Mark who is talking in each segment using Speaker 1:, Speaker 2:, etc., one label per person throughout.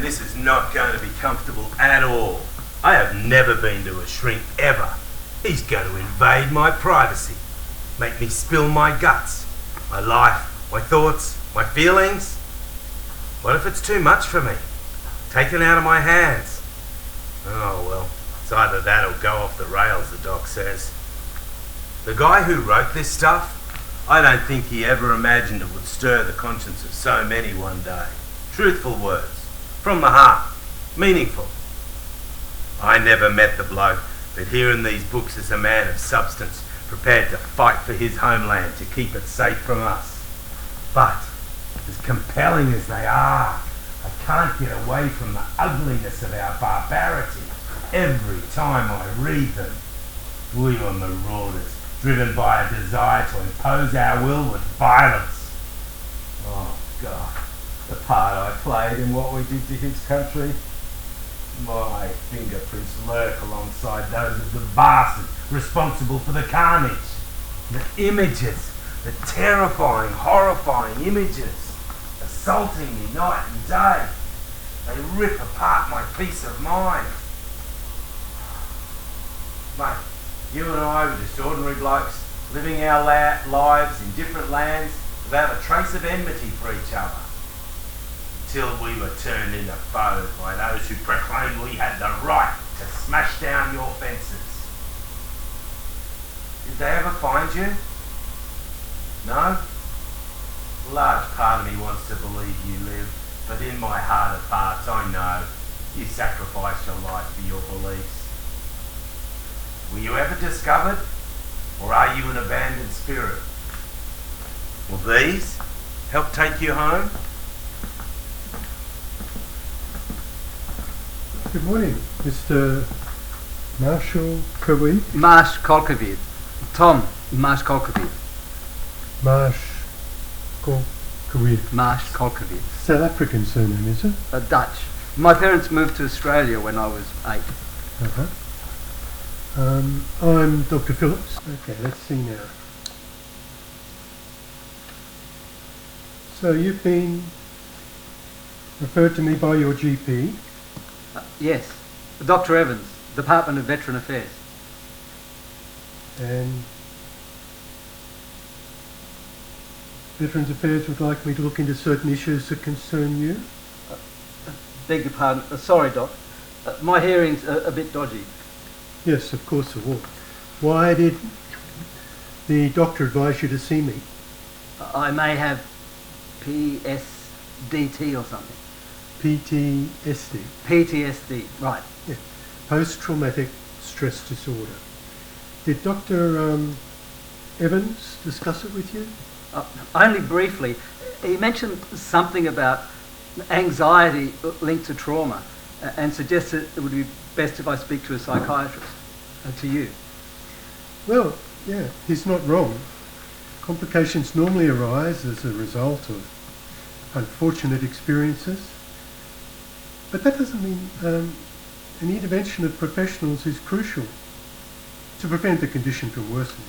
Speaker 1: This is not going to be comfortable at all. I have never been to a shrink ever. He's going to invade my privacy, make me spill my guts, my life, my thoughts, my feelings. What if it's too much for me? Taken out of my hands? Oh well, it's either that or go off the rails, the doc says. The guy who wrote this stuff, I don't think he ever imagined it would stir the conscience of so many one day. Truthful words, from the heart, meaningful. I never met the bloke, but here in these books is a man of substance, prepared to fight for his homeland to keep it safe from us. But, as compelling as they are, I can't get away from the ugliness of our barbarity every time I read them. We are marauders, driven by a desire to impose our will with violence. Oh God, the part I played in what we did to his country. My fingerprints lurk alongside those of the bastards responsible for the carnage. The images, the terrifying, horrifying images, assaulting me night and day. They rip apart my peace of mind. Mate, you and I were just ordinary blokes, living our lives in different lands without a trace of enmity for each other. Until we were turned into foes by those who proclaimed we had the right to smash down your fences. Did they ever find you? No? A large part of me wants to believe you live, but in my heart of hearts I know you sacrificed your life for your beliefs. Were you ever discovered, or are you an abandoned spirit? Will these help take you home?
Speaker 2: Good morning, Mr. Marshall Kaweed.
Speaker 3: Marsh Kolkovid. Tom Marsh Kolkovid.
Speaker 2: Kaweed.
Speaker 3: Marsh Kolkovid.
Speaker 2: South African surname, is it?
Speaker 3: Dutch. My parents moved to Australia when I was 8.
Speaker 2: Uh-huh. I'm Dr. Phillips. Okay, let's see now. So you've been referred to me by your GP.
Speaker 3: Yes. Dr. Evans, Department of Veteran Affairs.
Speaker 2: And Veterans Affairs would like me to look into certain issues that concern you.
Speaker 3: Beg your pardon. Sorry, Doc. My hearing's a bit dodgy.
Speaker 2: Yes, of course it will. Why did the doctor advise you to see me?
Speaker 3: I may have PSDT or something.
Speaker 2: PTSD.
Speaker 3: PTSD, right.
Speaker 2: Yeah. Post-traumatic stress disorder. Did Dr. Evans discuss it with you?
Speaker 3: Only briefly. He mentioned something about anxiety linked to trauma and suggested it would be best if I speak to a psychiatrist, to you.
Speaker 2: Well, yeah, he's not wrong. Complications normally arise as a result of unfortunate experiences, but that doesn't mean an intervention of professionals is crucial to prevent the condition from worsening.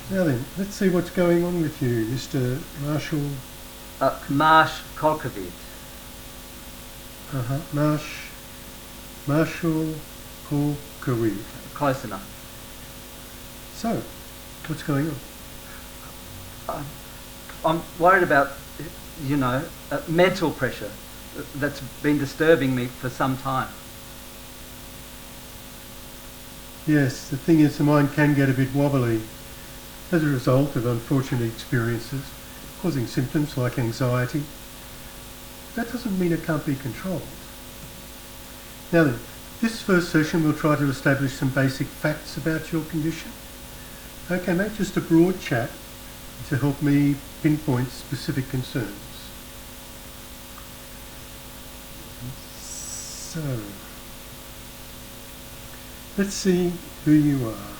Speaker 2: Now then, let's see what's going on with you, Mr. Marshall.
Speaker 3: Marsh Kolkovid.
Speaker 2: Marshall Kolkovid.
Speaker 3: Close enough.
Speaker 2: So, what's going on?
Speaker 3: I'm worried about, mental pressure that's been disturbing me for some time.
Speaker 2: Yes, the thing is the mind can get a bit wobbly as a result of unfortunate experiences, causing symptoms like anxiety. That doesn't mean it can't be controlled. Now then, this first session we'll try to establish some basic facts about your condition. Okay mate, just a broad chat to help me pinpoint specific concerns. So, let's see who you are.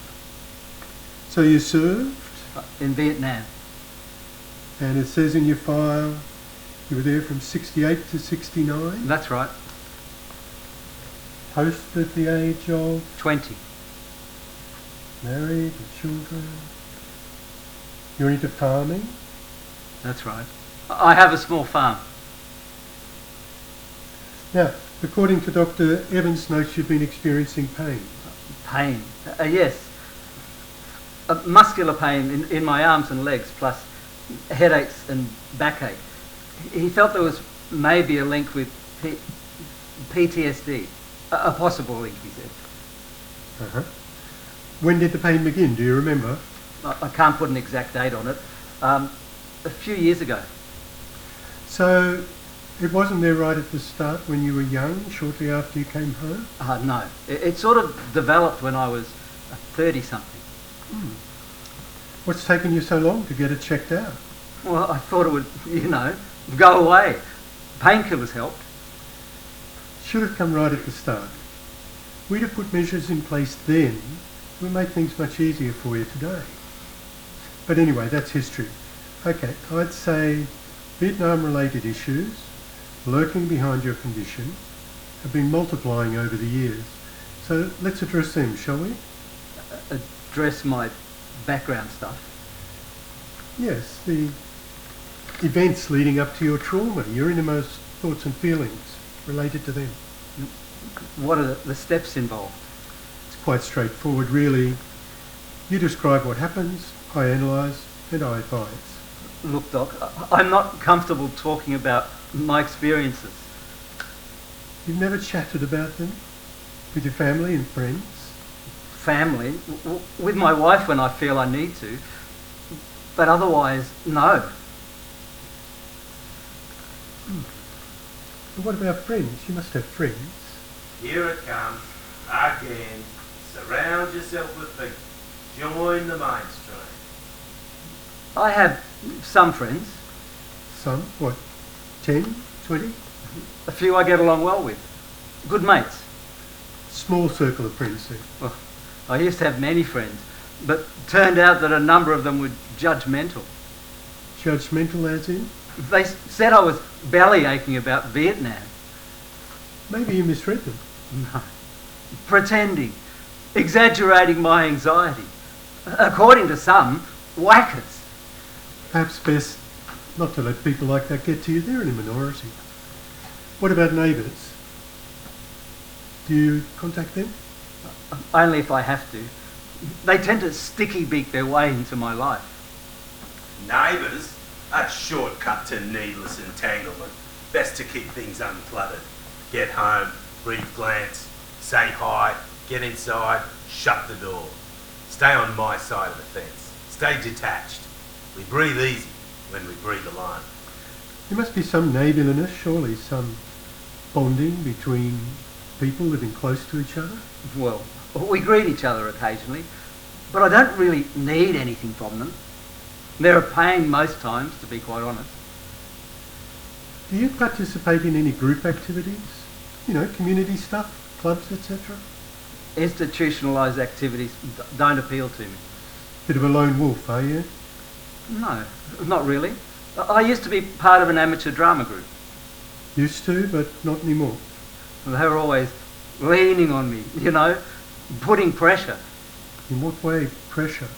Speaker 2: So you served?
Speaker 3: In Vietnam.
Speaker 2: And it says in your file you were there from 68 to 69?
Speaker 3: That's right.
Speaker 2: Post at the age of?
Speaker 3: 20.
Speaker 2: Married, with children? You're into farming?
Speaker 3: That's right. I have a small farm.
Speaker 2: Now, according to Dr. Evans' notes, you've been experiencing pain.
Speaker 3: Pain? Yes. Muscular pain in my arms and legs, plus headaches and backache. He felt there was maybe a link with PTSD. A possible link, he said.
Speaker 2: Uh-huh. When did the pain begin? Do you remember?
Speaker 3: I can't put an exact date on it. A few years ago.
Speaker 2: So it wasn't there right at the start when you were young, shortly after you came home?
Speaker 3: No. It sort of developed when I was 30-something.
Speaker 2: What's taken you so long to get it checked out?
Speaker 3: Well, I thought it would, go away. Painkillers helped.
Speaker 2: Should have come right at the start. We'd have put measures in place then. It would make things much easier for you today. But anyway, that's history. Okay, I'd say Vietnam-related issues, lurking behind your condition, have been multiplying over the years. So let's address them, shall we?
Speaker 3: Address my background stuff?
Speaker 2: Yes, the events leading up to your trauma, your innermost thoughts and feelings related to them.
Speaker 3: What are the steps involved?
Speaker 2: It's quite straightforward, really. You describe what happens, I analyse, and I advise.
Speaker 3: Look, Doc, I'm not comfortable talking about my experiences.
Speaker 2: You've never chatted about them with your family and friends?
Speaker 3: Family? With my wife when I feel I need to. But otherwise, no.
Speaker 2: But what about friends? You must have friends.
Speaker 1: Here it comes. Again. Surround yourself with people. Join the mainstream.
Speaker 3: I have some friends.
Speaker 2: Some? What? 10? 20?
Speaker 3: A few I get along well with. Good mates.
Speaker 2: Small circle of friends then.
Speaker 3: Well, I used to have many friends, but turned out that a number of them were judgmental.
Speaker 2: Judgmental as in?
Speaker 3: They said I was belly aching about Vietnam.
Speaker 2: Maybe you misread them.
Speaker 3: No. Pretending. Exaggerating my anxiety. According to some, whackers.
Speaker 2: Perhaps best not to let people like that get to you. They're in a minority. What about neighbours? Do you contact them?
Speaker 3: Only if I have to. They tend to sticky beak their way into my life.
Speaker 1: Neighbours? A shortcut to needless entanglement. Best to keep things uncluttered. Get home, brief glance, say hi, get inside, shut the door. Stay on my side of the fence. Stay detached. We breathe easy when we breathe alone.
Speaker 2: There must be some neighbourliness, surely, some bonding between people living close to each other.
Speaker 3: Well, we greet each other occasionally, but I don't really need anything from them. They're a pain most times, to be quite honest.
Speaker 2: Do you participate in any group activities? You know, community stuff, clubs, etc.?
Speaker 3: Institutionalised activities don't appeal to me.
Speaker 2: Bit of a lone wolf, are you?
Speaker 3: No, not really. I used to be part of an amateur drama group.
Speaker 2: Used to, but not anymore.
Speaker 3: They were always leaning on me, putting pressure.
Speaker 2: In what way, pressure?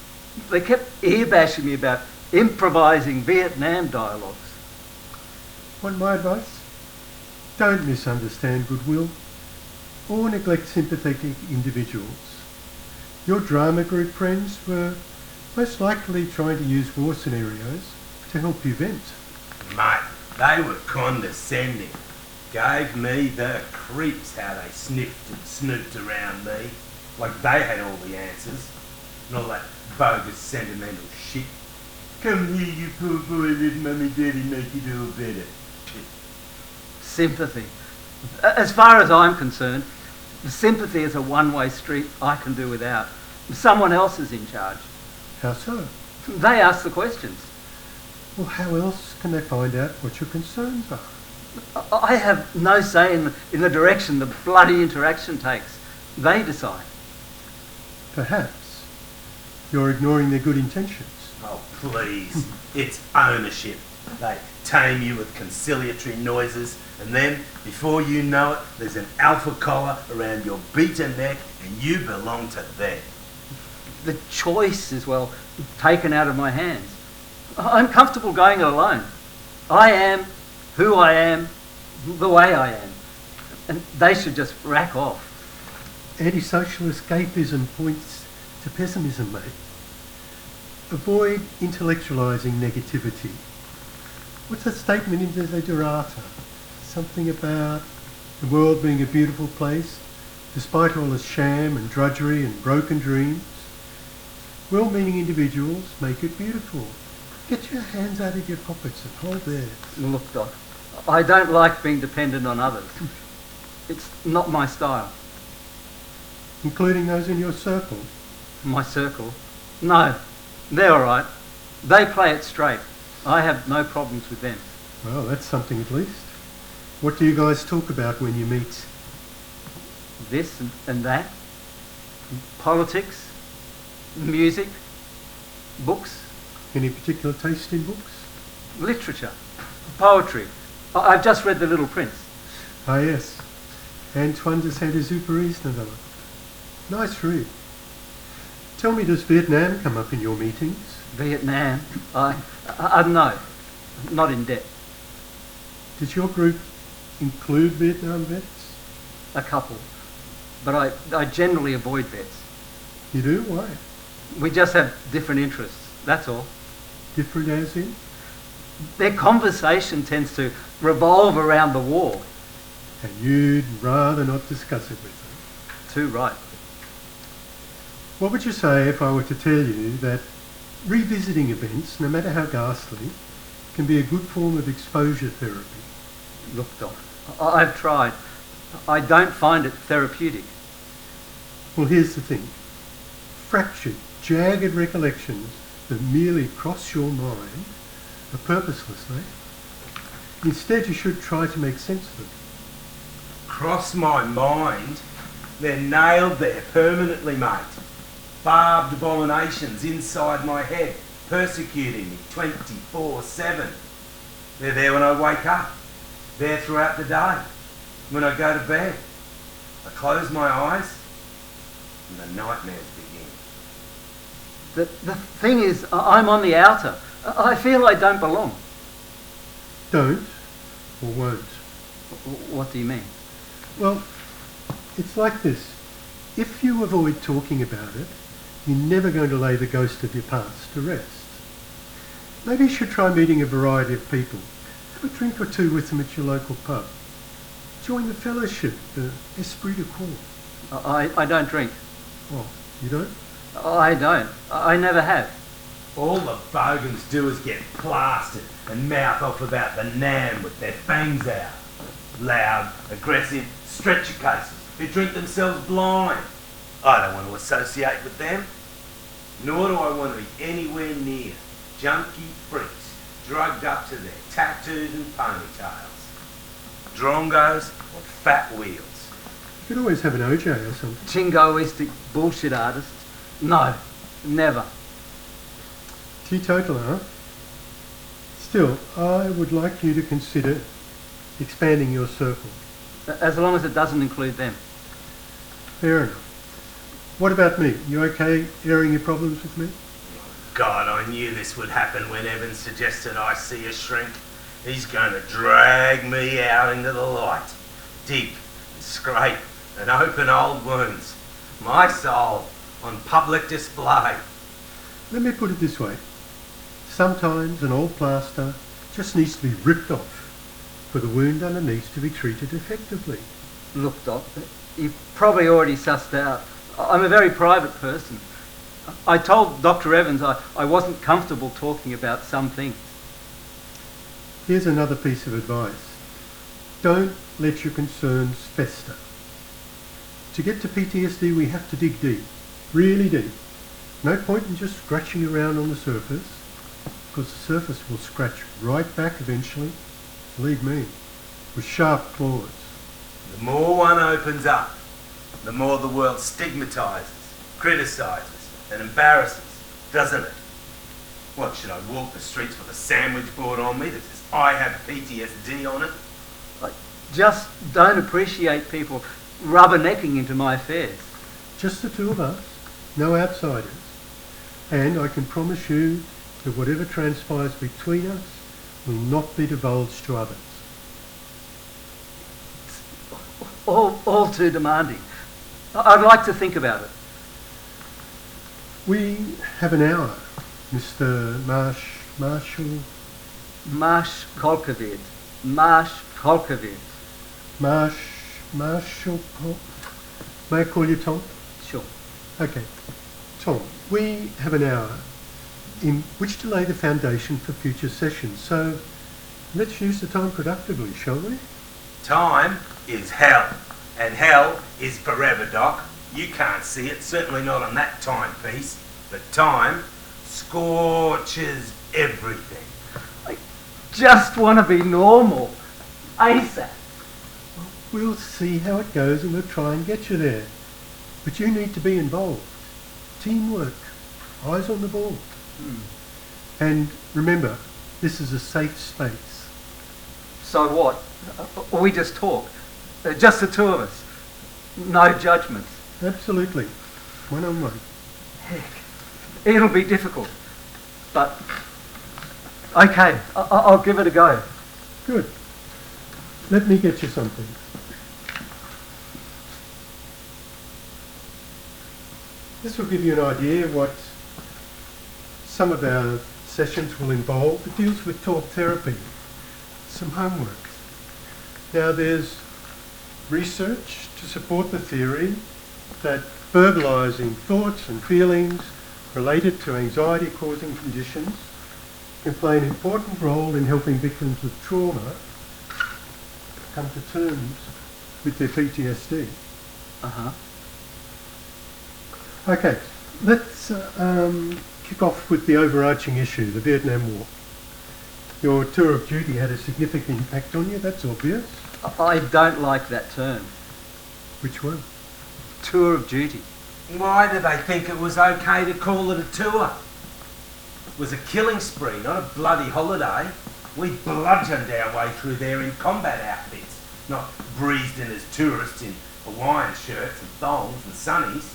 Speaker 3: They kept ear-bashing me about improvising Vietnam dialogues.
Speaker 2: Want my advice? Don't misunderstand goodwill or neglect sympathetic individuals. Your drama group friends were most likely trying to use war scenarios to help you vent.
Speaker 1: Mate, they were condescending. Gave me the creeps how they sniffed and snooped around me. Like they had all the answers. And all that bogus sentimental shit. Come here, you poor boy, let mummy daddy make you feel better.
Speaker 3: Sympathy. As far as I'm concerned, sympathy is a one-way street I can do without. Someone else is in charge.
Speaker 2: How so?
Speaker 3: They ask the questions.
Speaker 2: Well, how else can they find out what your concerns are?
Speaker 3: I have no say in the direction the bloody interaction takes. They decide.
Speaker 2: Perhaps you're ignoring their good intentions.
Speaker 1: Oh, please. It's ownership. They tame you with conciliatory noises, and then, before you know it, there's an alpha collar around your beaten neck, and you belong to them.
Speaker 3: The choice is, taken out of my hands. I'm comfortable going it alone. I am who I am, the way I am. And they should just rack off.
Speaker 2: Antisocial escapism points to pessimism, mate. Avoid intellectualising negativity. What's that statement in Desiderata? Something about the world being a beautiful place, despite all the sham and drudgery and broken dreams. Well-meaning individuals make it beautiful. Get your hands out of your pockets and hold theirs.
Speaker 3: Look, Doc, I don't like being dependent on others. It's not my style.
Speaker 2: Including those in your circle.
Speaker 3: My circle? No, they're all right. They play it straight. I have no problems with them.
Speaker 2: Well, that's something at least. What do you guys talk about when you meet?
Speaker 3: This and that. Politics. Music. Books.
Speaker 2: Any particular taste in books?
Speaker 3: Literature. Poetry. I've just read The Little Prince.
Speaker 2: Ah, yes. Antoine de Saint-Exupéry's novella. Nice read. Tell me, does Vietnam come up in your meetings?
Speaker 3: Vietnam? I no, not in depth.
Speaker 2: Does your group include Vietnam vets?
Speaker 3: A couple. But I generally avoid vets.
Speaker 2: You do? Why?
Speaker 3: We just have different interests, that's all.
Speaker 2: Different as in?
Speaker 3: Their conversation tends to revolve around the war.
Speaker 2: And you'd rather not discuss it with them?
Speaker 3: Too right.
Speaker 2: What would you say if I were to tell you that revisiting events, no matter how ghastly, can be a good form of exposure therapy?
Speaker 3: Look, Doc, I've tried. I don't find it therapeutic.
Speaker 2: Well, here's the thing. Fractured, jagged recollections that merely cross your mind are purposeless, eh? Instead, you should try to make sense of them.
Speaker 1: Cross my mind? They're nailed there permanently, mate. Barbed abominations inside my head, persecuting me 24/7. They're there when I wake up, there throughout the day, when I go to bed. I close my eyes and the nightmares begin.
Speaker 3: The thing is, I'm on the outer. I feel I don't belong.
Speaker 2: Don't or won't?
Speaker 3: What do you mean?
Speaker 2: Well, it's like this. If you avoid talking about it, you're never going to lay the ghost of your past to rest. Maybe you should try meeting a variety of people. Have a drink or two with them at your local pub. Join the fellowship, the esprit de corps.
Speaker 3: I don't drink.
Speaker 2: Oh, you don't?
Speaker 3: I don't. I never have.
Speaker 1: All the bogans do is get plastered and mouth off about the Nam with their fangs out. Loud, aggressive stretcher cases who drink themselves blind. I don't want to associate with them, nor do I want to be anywhere near junkie freaks drugged up to their tattoos and ponytails. Drongos on fat wheels.
Speaker 2: You could always have an OJ or something.
Speaker 3: Jingoistic bullshit artists? No, never.
Speaker 2: Teetotaler, huh? Still, I would like you to consider expanding your circle.
Speaker 3: As long as it doesn't include them.
Speaker 2: Fair enough. What about me? You okay airing your problems with me?
Speaker 1: God, I knew this would happen when Evan suggested I see a shrink. He's going to drag me out into the light, dig and scrape and open old wounds. My soul on public display.
Speaker 2: Let me put it this way. Sometimes an old plaster just needs to be ripped off for the wound underneath to be treated effectively.
Speaker 3: Look, Doc, you've probably already sussed out. I'm a very private person. I told Dr. Evans I wasn't comfortable talking about some things.
Speaker 2: Here's another piece of advice. Don't let your concerns fester. To get to PTSD, we have to dig deep, really deep. No point in just scratching around on the surface, because the surface will scratch right back eventually, believe me, with sharp claws.
Speaker 1: The more one opens up, the more the world stigmatises, criticises and embarrasses, doesn't it? What, should I walk the streets with a sandwich board on me that says I have PTSD on it?
Speaker 3: I just don't appreciate people rubbernecking into my affairs.
Speaker 2: Just the two of us, no outsiders. And I can promise you that whatever transpires between us will not be divulged to others.
Speaker 3: all too demanding. I'd like to think about it.
Speaker 2: We have an hour, Mr. Marshall.
Speaker 3: Marshall.
Speaker 2: Marshall. May I call you Tom?
Speaker 3: Sure.
Speaker 2: Okay. Tom, we have an hour in which to lay the foundation for future sessions, so let's use the time productively, shall we?
Speaker 1: Time is hell, and hell is forever, Doc. You can't see it, certainly not on that timepiece, but time scorches everything.
Speaker 3: I just want to be normal. ASAP.
Speaker 2: We'll see how it goes and we'll try and get you there. But you need to be involved. Teamwork. Eyes on the ball. And remember, this is a safe space.
Speaker 3: So what? We just talk. Just the two of us. No judgments.
Speaker 2: Absolutely. One-on-one.
Speaker 3: Heck, it'll be difficult. But, okay, I'll give it a go.
Speaker 2: Good. Let me get you something. This will give you an idea of what some of our sessions will involve. It deals with talk therapy, some homework. Now there's research to support the theory that verbalising thoughts and feelings related to anxiety-causing conditions can play an important role in helping victims of trauma come to terms with their PTSD. Okay, let's kick off with the overarching issue, the Vietnam War. Your tour of duty had a significant impact on you, that's obvious.
Speaker 3: I don't like that term.
Speaker 2: Which one?
Speaker 3: Tour of duty.
Speaker 1: Why do they think it was okay to call it a tour? It was a killing spree, not a bloody holiday. We bludgeoned our way through there in combat outfits, not breezed in as tourists in Hawaiian shirts and thongs and sunnies.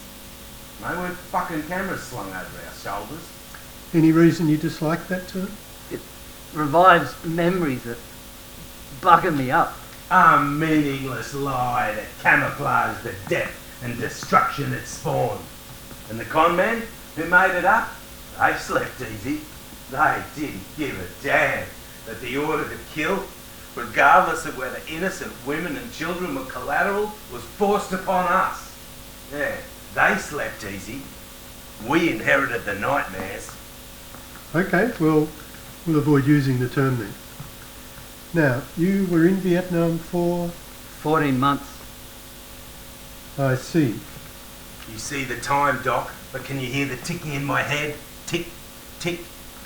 Speaker 1: They weren't fucking cameras slung over our shoulders.
Speaker 2: Any reason you dislike that term?
Speaker 3: It revives memories that bugger me up.
Speaker 1: A meaningless lie that camouflaged the death and destruction it spawned. And the con men who made it up, they slept easy. They didn't give a damn that the order to kill, regardless of whether innocent women and children were collateral, was forced upon us. Yeah, they slept easy. We inherited the nightmares.
Speaker 2: Okay, well, we'll avoid using the term then. Now, you were in Vietnam for?
Speaker 3: 14 months.
Speaker 2: I see.
Speaker 1: You see the time, Doc, but can you hear the ticking in my head? Tick, tick,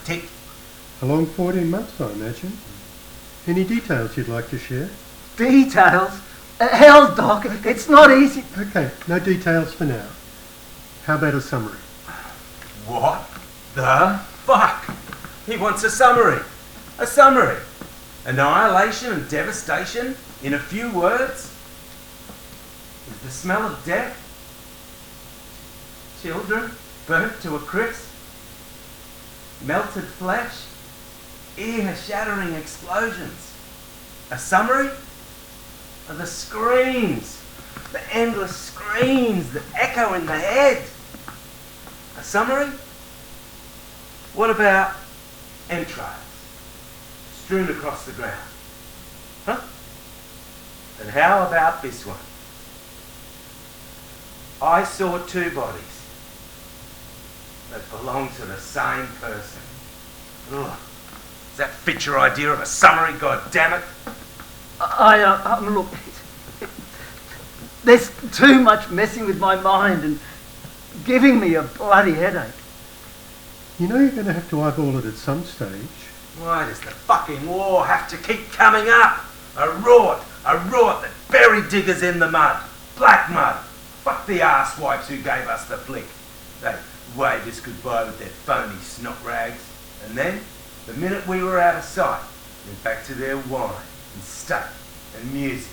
Speaker 1: tick.
Speaker 2: A long 14 months, I imagine. Any details you'd like to share?
Speaker 3: Details? Hell, Doc, it's not easy.
Speaker 2: Okay, no details for now. How about a summary?
Speaker 1: What the fuck? He wants a summary. A summary. Annihilation and devastation in a few words? With the smell of death? Children burnt to a crisp? Melted flesh? Ear-shattering explosions? A summary? Of the screams, the endless screams that echo in the head? A summary? What about entrails strewn across the ground? Huh? And how about this one? I saw two bodies that belong to the same person. Ugh. Does that fit your idea of a summary, goddammit?
Speaker 3: Look, there's too much messing with my mind and giving me a bloody headache.
Speaker 2: You know you're going to have to eyeball it at some stage.
Speaker 1: Why does the fucking war have to keep coming up? A rort that buried diggers in the mud. Black mud. Fuck the arse-wipes who gave us the flick. They waved us goodbye with their phony snot rags. And then, the minute we were out of sight, went back to their wine and steak and music.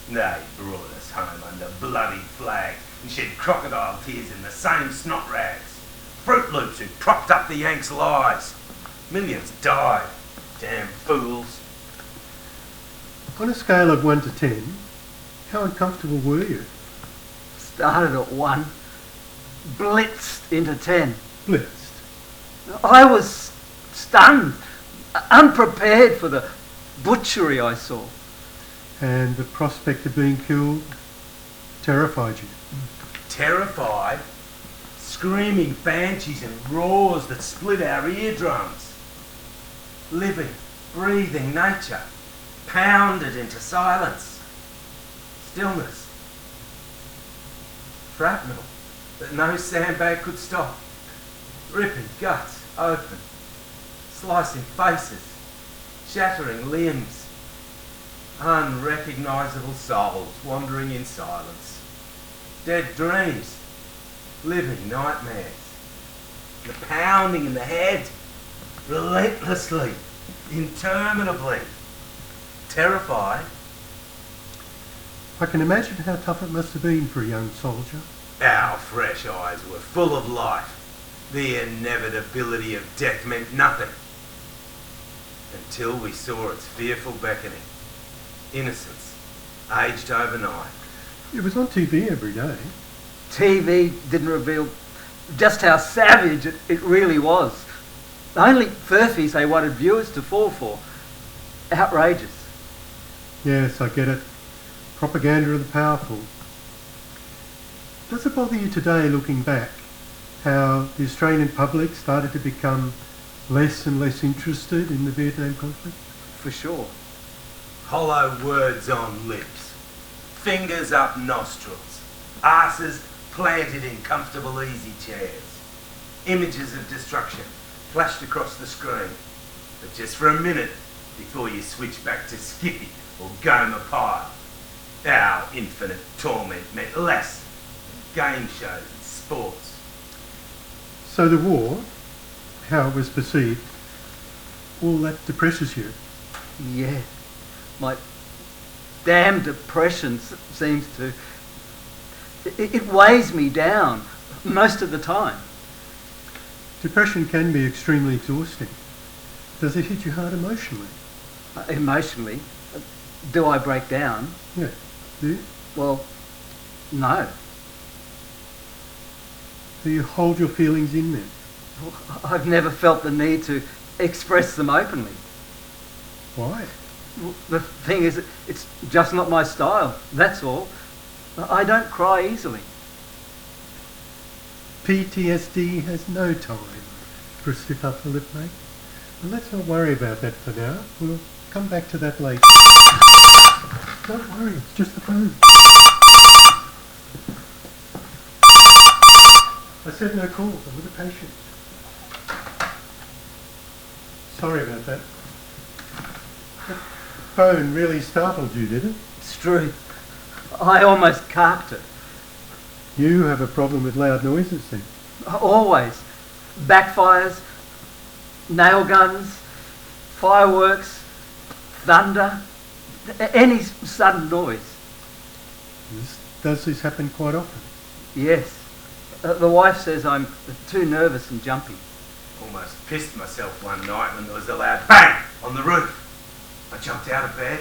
Speaker 1: They brought us home under bloody flags and shed crocodile tears in the same snot rags. Fruit Loops who propped up the Yanks' lies. Millions died. Damn fools.
Speaker 2: On a scale of 1 to 10, How uncomfortable were you?
Speaker 3: Started at 1, blitzed into 10.
Speaker 2: Blitzed.
Speaker 3: I was stunned, unprepared for the butchery I saw.
Speaker 2: And the prospect of being killed terrified you.
Speaker 1: Terrified, screaming banshees and roars that split our eardrums. Living, breathing nature, pounded into silence. Stillness. Shrapnel that no sandbag could stop. Ripping guts open, slicing faces, shattering limbs. Unrecognisable souls wandering in silence. Dead dreams, living nightmares. The pounding in the head, relentlessly, interminably. Terrified.
Speaker 2: I can imagine how tough it must have been for a young soldier.
Speaker 1: Our fresh eyes were full of life. The inevitability of death meant nothing. Until we saw its fearful beckoning. Innocence, aged overnight.
Speaker 2: It was on TV every day.
Speaker 3: TV didn't reveal just how savage it really was. Only furphies they wanted viewers to fall for. Outrageous.
Speaker 2: Yes, I get it. Propaganda of the powerful. Does it bother you today, looking back, how the Australian public started to become less and less interested in the Vietnam conflict?
Speaker 3: For sure.
Speaker 1: Hollow words on lips, fingers up nostrils, asses planted in comfortable easy chairs. Images of destruction flashed across the screen, but just for a minute before you switch back to Skippy or Gomer Pyle. Our infinite torment meant less than game shows and sports.
Speaker 2: So the war, how it was perceived, all that depresses you.
Speaker 3: Yeah. My damn depression seems to... It weighs me down most of the time.
Speaker 2: Depression can be extremely exhausting. Does it hit you hard emotionally?
Speaker 3: Emotionally? Do I break down?
Speaker 2: Yeah. Do you?
Speaker 3: Well, no.
Speaker 2: Do you hold your feelings in then?
Speaker 3: I've never felt the need to express them openly.
Speaker 2: Why?
Speaker 3: The thing is, it's just not my style, that's all. I don't cry easily.
Speaker 2: PTSD has no time for a stiff upper lip, mate. And let's not worry about that for now. We'll come back to that later. Don't worry, it's just the phone. I said no calls, I'm with a patient. Sorry about that. The phone really startled you, did it?
Speaker 3: It's true. I almost carked it.
Speaker 2: You have a problem with loud noises then?
Speaker 3: Always. Backfires, nail guns, fireworks, thunder, any sudden noise.
Speaker 2: Does this happen quite often?
Speaker 3: Yes. The wife says I'm too nervous and jumpy.
Speaker 1: Almost pissed myself one night when there was a loud bang on the roof. I jumped out of bed,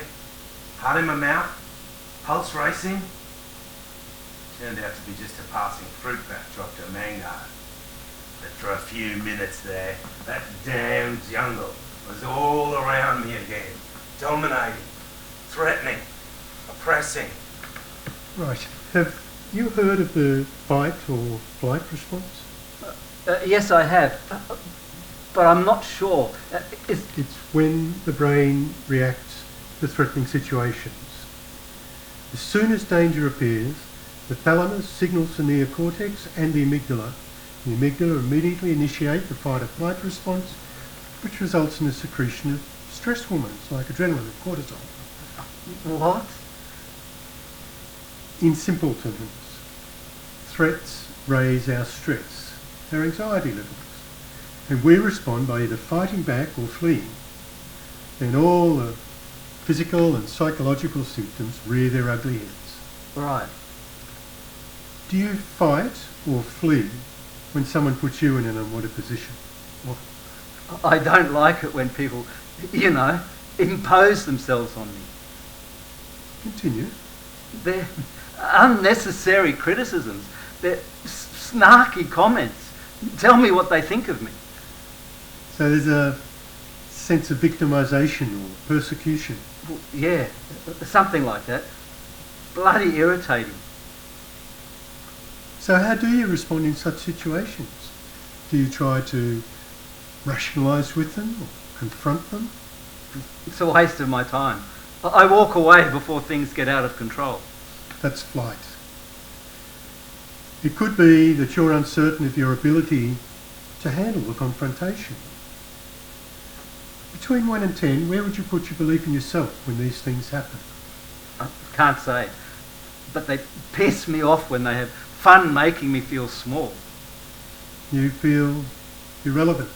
Speaker 1: heart in my mouth, pulse racing. Turned out to be just a passing fruit bat dropped a mango. But for a few minutes there, that damn jungle was all around me again, dominating, threatening, oppressing.
Speaker 2: Right. Have you heard of the fight or flight response?
Speaker 3: Yes, I have. But I'm not sure.
Speaker 2: It's when the brain reacts to threatening situations. As soon as danger appears, the thalamus signals the neocortex and the amygdala. The amygdala immediately initiate the fight or flight response, which results in the secretion of stress hormones like adrenaline and cortisol.
Speaker 3: What?
Speaker 2: In simple terms, threats raise our stress, our anxiety levels, and we respond by either fighting back or fleeing. Then all the physical and psychological symptoms rear their ugly heads.
Speaker 3: Right.
Speaker 2: Do you fight or flee when someone puts you in an unwanted position?
Speaker 3: Well, I don't like it when people, impose themselves on me.
Speaker 2: Continue.
Speaker 3: They're unnecessary criticisms. They're snarky comments. Tell me what they think of me.
Speaker 2: So there's a sense of victimisation or persecution.
Speaker 3: Well, yeah, something like that. Bloody irritating.
Speaker 2: So how do you respond in such situations? Do you try to rationalise with them or confront them?
Speaker 3: It's a waste of my time. I walk away before things get out of control.
Speaker 2: That's flight. It could be that you're uncertain of your ability to handle the confrontation. Between 1 and 10, where would you put your belief in yourself when these things happen?
Speaker 3: I can't say. But they piss me off when they have fun making me feel small.
Speaker 2: You feel irrelevant.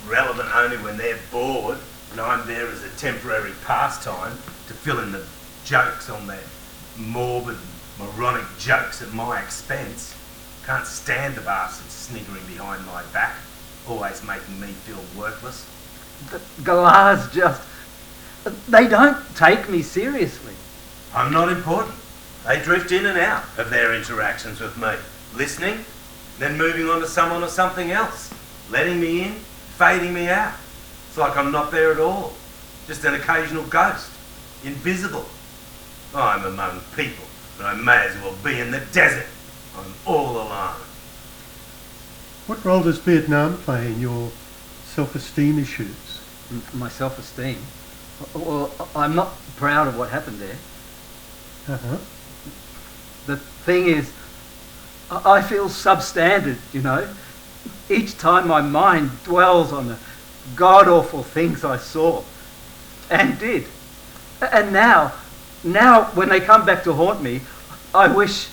Speaker 1: Relevant only when they're bored and I'm there as a temporary pastime to fill in the jokes on their morbid, moronic jokes at my expense. Can't stand the bastards sniggering behind my back, always making me feel worthless.
Speaker 3: The galahs just... They don't take me seriously.
Speaker 1: I'm not important. They drift in and out of their interactions with me, listening, then moving on to someone or something else, letting me in, fading me out. It's like I'm not there at all, just an occasional ghost, invisible. I'm among people, but I may as well be in the desert. I'm all alone.
Speaker 2: What role does Vietnam play in your self-esteem issues?
Speaker 3: My self-esteem? Well, I'm not proud of what happened there.
Speaker 2: Uh-huh.
Speaker 3: The thing is, I feel substandard, you know. Each time my mind dwells on the god-awful things I saw and did. And now when they come back to haunt me, I wish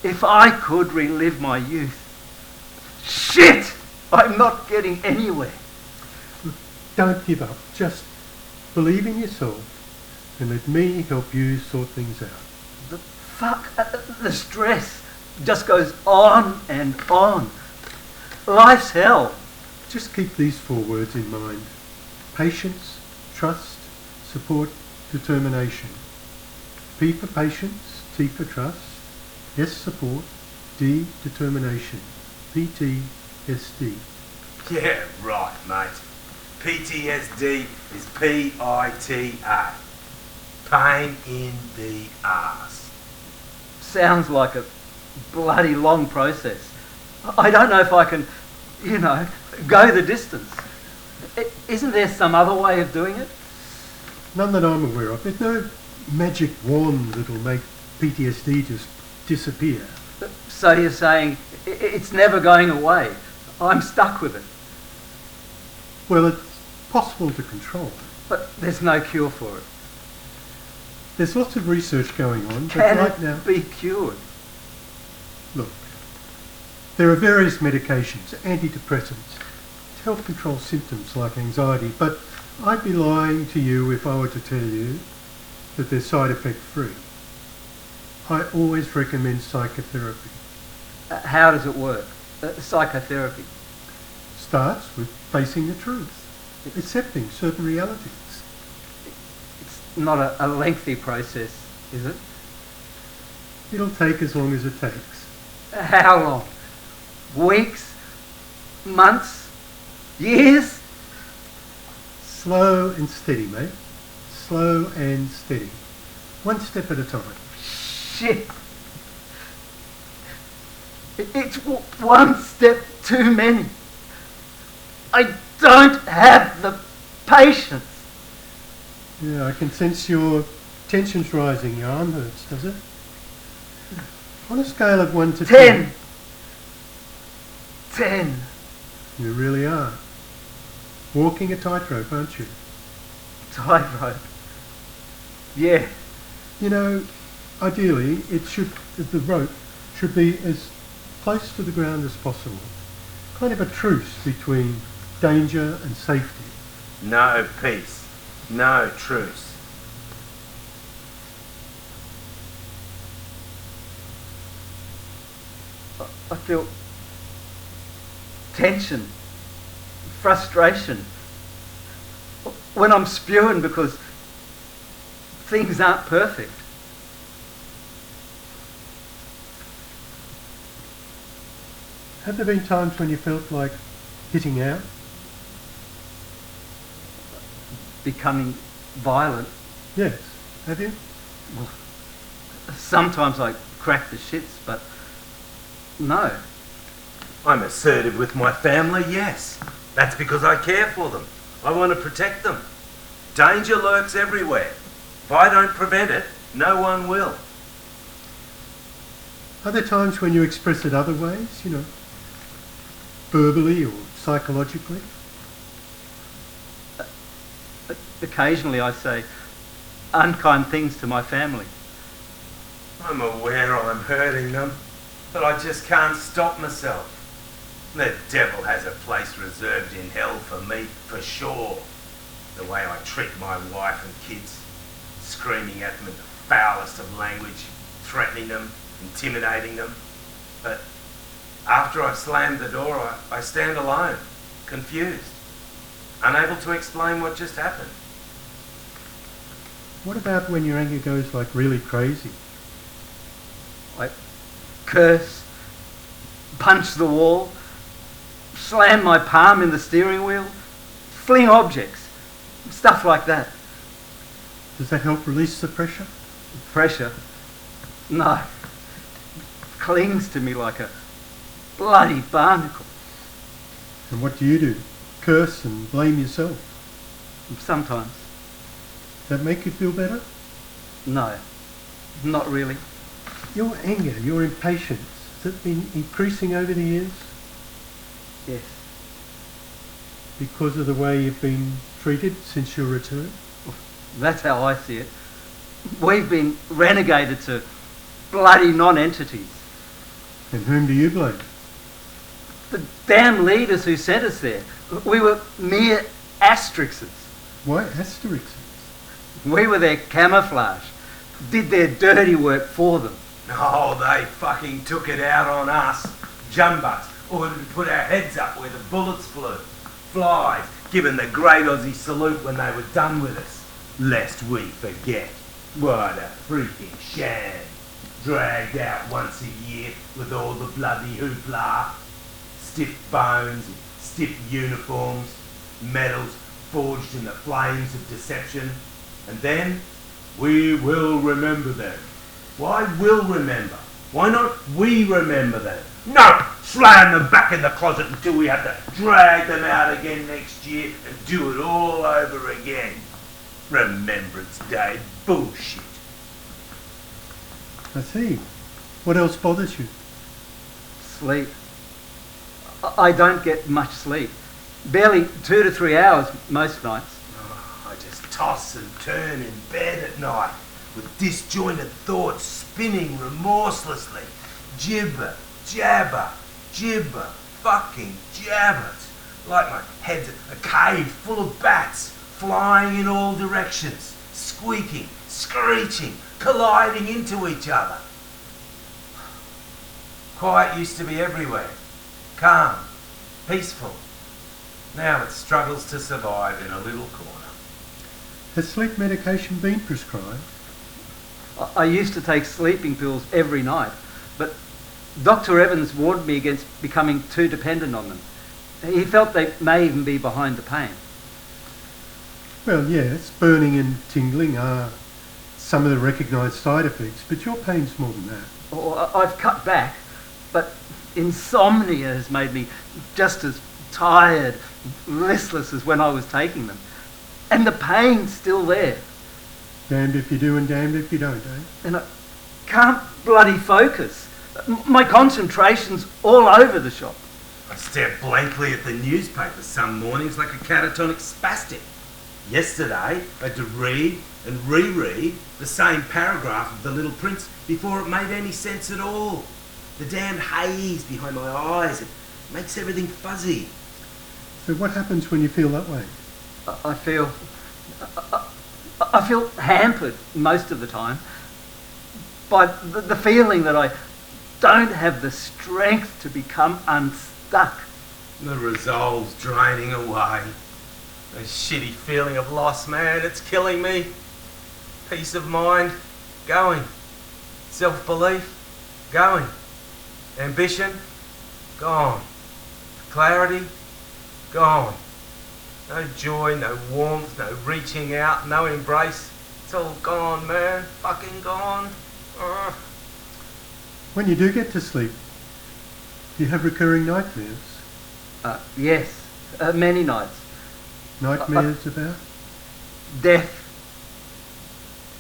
Speaker 3: if I could relive my youth. Shit! I'm not getting anywhere.
Speaker 2: Don't give up. Just believe in yourself and let me help you sort things out.
Speaker 3: The stress just goes on and on. Life's hell.
Speaker 2: Just keep these 4 words in mind. Patience, trust, support, determination. P for patience, T for trust, S support, D determination. PTSD.
Speaker 1: Yeah, right, mate. PTSD is P-I-T-A. Pain in the arse.
Speaker 3: Sounds like a bloody long process. I don't know if I can, go the distance. Isn't there some other way of doing it?
Speaker 2: None that I'm aware of. There's no magic wand that'll make PTSD just disappear.
Speaker 3: So you're saying it's never going away. I'm stuck with it.
Speaker 2: Well, it's possible to control.
Speaker 3: But there's no cure for it.
Speaker 2: There's lots of research going on, but
Speaker 3: Can
Speaker 2: right
Speaker 3: it
Speaker 2: now...
Speaker 3: be cured?
Speaker 2: Look, there are various medications, antidepressants, to help control symptoms like anxiety, but I'd be lying to you if I were to tell you that they're side effect free. I always recommend psychotherapy.
Speaker 3: How does it work? Psychotherapy.
Speaker 2: Starts with facing the truth, accepting certain realities.
Speaker 3: It's not a lengthy process, is it?
Speaker 2: It'll take as long as it takes.
Speaker 3: How long? Weeks? Months? Years?
Speaker 2: Slow and steady, mate. Slow and steady. One step at a time.
Speaker 3: Shit. It's one step too many. I don't have the patience.
Speaker 2: Yeah, I can sense your tension's rising. Your arm hurts, does it? On a scale of 1 to 10.
Speaker 3: 10.
Speaker 2: You really are. Walking a tightrope, aren't you?
Speaker 3: Tightrope. Yeah.
Speaker 2: You know, ideally, the rope should be as close to the ground as possible. Kind of a truce between danger and safety.
Speaker 1: No peace. No truce.
Speaker 3: I feel tension, frustration. When I'm spewing because things aren't perfect.
Speaker 2: Have there been times when you felt like hitting out?
Speaker 3: Becoming violent.
Speaker 2: Yes. Have you?
Speaker 3: Well, sometimes I crack the shits, but no.
Speaker 1: I'm assertive with my family, yes. That's because I care for them. I want to protect them. Danger lurks everywhere. If I don't prevent it, no one will.
Speaker 2: Are there times when you express it other ways, verbally or psychologically?
Speaker 3: Occasionally I say unkind things to my family.
Speaker 1: I'm aware I'm hurting them, but I just can't stop myself. The devil has a place reserved in hell for me, for sure. The way I treat my wife and kids, screaming at them in the foulest of language, threatening them, intimidating them. But after I've slammed the door, I stand alone, confused, unable to explain what just happened.
Speaker 2: What about when your anger goes like really crazy?
Speaker 3: I curse, punch the wall, slam my palm in the steering wheel, fling objects, stuff like that.
Speaker 2: Does that help release the pressure?
Speaker 3: Pressure? No. Clings to me like a bloody barnacle.
Speaker 2: And what do? Curse and blame yourself?
Speaker 3: Sometimes.
Speaker 2: Does that make you feel better?
Speaker 3: No, not really.
Speaker 2: Your anger, your impatience, has it been increasing over the years?
Speaker 3: Yes.
Speaker 2: Because of the way you've been treated since your return?
Speaker 3: That's how I see it. We've been renegated to bloody non-entities.
Speaker 2: And whom do you blame?
Speaker 3: The damn leaders who sent us there. We were mere asterisks.
Speaker 2: Why asterisks?
Speaker 3: We were their camouflage. Did their dirty work for them.
Speaker 1: Oh, they fucking took it out on us. Jumbucks ordered to put our heads up where the bullets flew. Flies given the great Aussie salute when they were done with us. Lest we forget. What a freaking sham. Dragged out once a year with all the bloody hoopla. Stiff bones, stiff uniforms, medals forged in the flames of deception. And then, we will remember them. Why will remember? Why not we remember them? No! Slam them back in the closet until we have to drag them out again next year and do it all over again. Remembrance Day bullshit.
Speaker 2: I see. What else bothers you?
Speaker 3: Sleep. I don't get much sleep. Barely 2 to 3 hours most nights.
Speaker 1: I just toss and turn in bed at night with disjointed thoughts spinning remorselessly. Gibber, jabber, gibber, fucking jabber. Like my head's a cave full of bats flying in all directions, squeaking, screeching, colliding into each other. Quiet used to be everywhere. Calm, peaceful. Now it struggles to survive in a little corner.
Speaker 2: Has sleep medication been prescribed?
Speaker 3: I used to take sleeping pills every night, but Dr. Evans warned me against becoming too dependent on them. He felt they may even be behind the pain.
Speaker 2: Well, yes, burning and tingling are some of the recognised side effects, but your pain's more than that.
Speaker 3: Well, I've cut back, but insomnia has made me just as tired, listless as when I was taking them. And the pain's still there.
Speaker 2: Damned if you do and damned if you don't, eh?
Speaker 3: And I can't bloody focus. My concentration's all over the shop.
Speaker 1: I stare blankly at the newspaper some mornings like a catatonic spastic. Yesterday, I had to read and reread the same paragraph of The Little Prince before it made any sense at all. The damn haze behind my eyes, it makes everything fuzzy.
Speaker 2: So what happens when you feel that way?
Speaker 3: I feel hampered most of the time by the feeling that I don't have the strength to become unstuck.
Speaker 1: The resolve's draining away. A shitty feeling of loss, man, it's killing me. Peace of mind, going. Self-belief, going. Ambition, gone. Clarity, gone. No joy, no warmth, no reaching out, no embrace. It's all gone, man. Fucking gone. Ugh.
Speaker 2: When you do get to sleep, do you have recurring nightmares?
Speaker 3: Yes, many nights.
Speaker 2: Nightmares about?
Speaker 3: Death,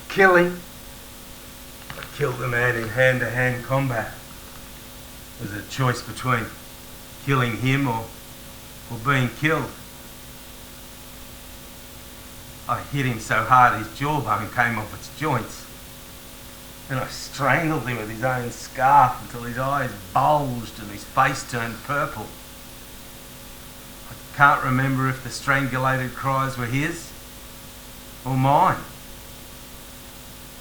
Speaker 3: killing.
Speaker 1: I killed a man in hand-to-hand combat. It was a choice between killing him or being killed. I hit him so hard his jawbone came off its joints. And I strangled him with his own scarf until his eyes bulged and his face turned purple. I can't remember if the strangulated cries were his or mine.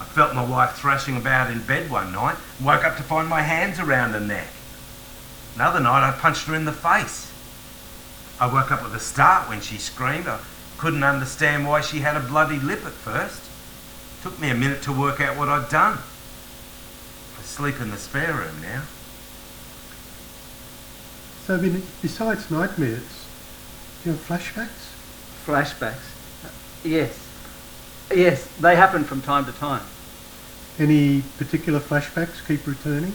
Speaker 1: I felt my wife thrashing about in bed one night and woke up to find my hands around her neck. Another night I punched her in the face. I woke up with a start when she screamed. I couldn't understand why she had a bloody lip at first. It took me a minute to work out what I'd done. I sleep in the spare room now.
Speaker 2: So besides nightmares, do you have flashbacks?
Speaker 3: Flashbacks? Yes. Yes, they happen from time to time.
Speaker 2: Any particular flashbacks keep returning?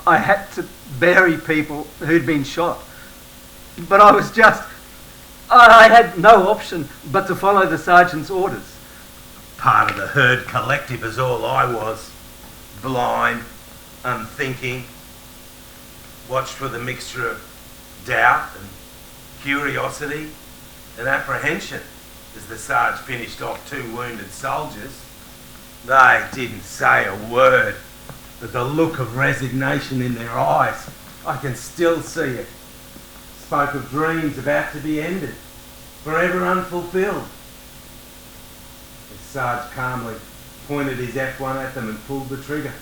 Speaker 3: I had to bury people who'd been shot. But I had no option but to follow the sergeant's orders.
Speaker 1: Part of the herd collective is all I was. Blind, unthinking, watched with a mixture of doubt and curiosity and apprehension as the Sarge finished off 2 wounded soldiers. They didn't say a word, but the look of resignation in their eyes, I can still see it. Spoke of dreams about to be ended, forever unfulfilled. The Sarge calmly pointed his F1 at them and pulled the trigger.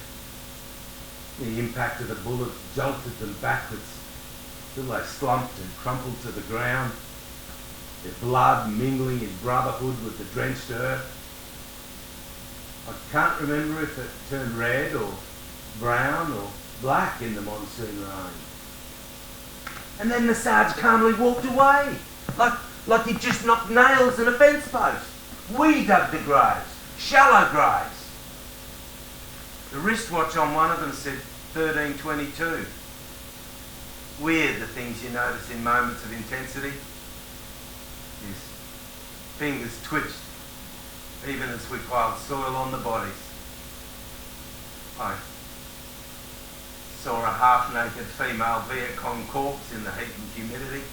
Speaker 1: The impact of the bullet jolted them backwards till they slumped and crumpled to the ground, their blood mingling in brotherhood with the drenched earth. I can't remember if it turned red or brown or black in the monsoon rain. And then the Sarge calmly walked away, like he'd just knocked nails in a fence post. We dug the graves, shallow graves. The wristwatch on one of them said 13:22. Weird, the things you notice in moments of intensity. His fingers twitched, even as we piled soil on the bodies. I saw a half-naked female Viet Cong corpse in the heat and humidity.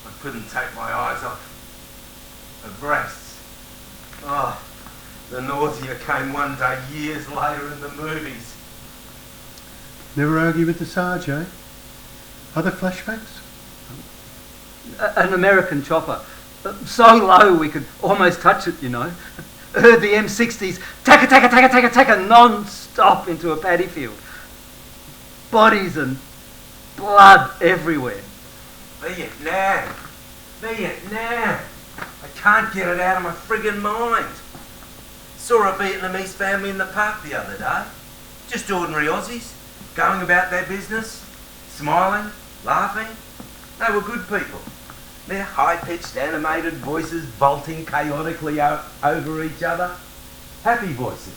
Speaker 1: I couldn't take my eyes off her breasts. Oh, the nausea came one day years later in the movies.
Speaker 2: Never argue with the Sarge, eh? Other flashbacks?
Speaker 3: An American chopper, so low we could almost touch it, you know. Heard the M60s taka taka taka taka taka non-stop into a paddy field. Bodies and blood everywhere.
Speaker 1: Vietnam! Vietnam! I can't get it out of my friggin' mind. Saw a Vietnamese family in the park the other day. Just ordinary Aussies, going about their business, smiling, laughing. They were good people. Their high-pitched animated voices vaulting chaotically over each other. Happy voices.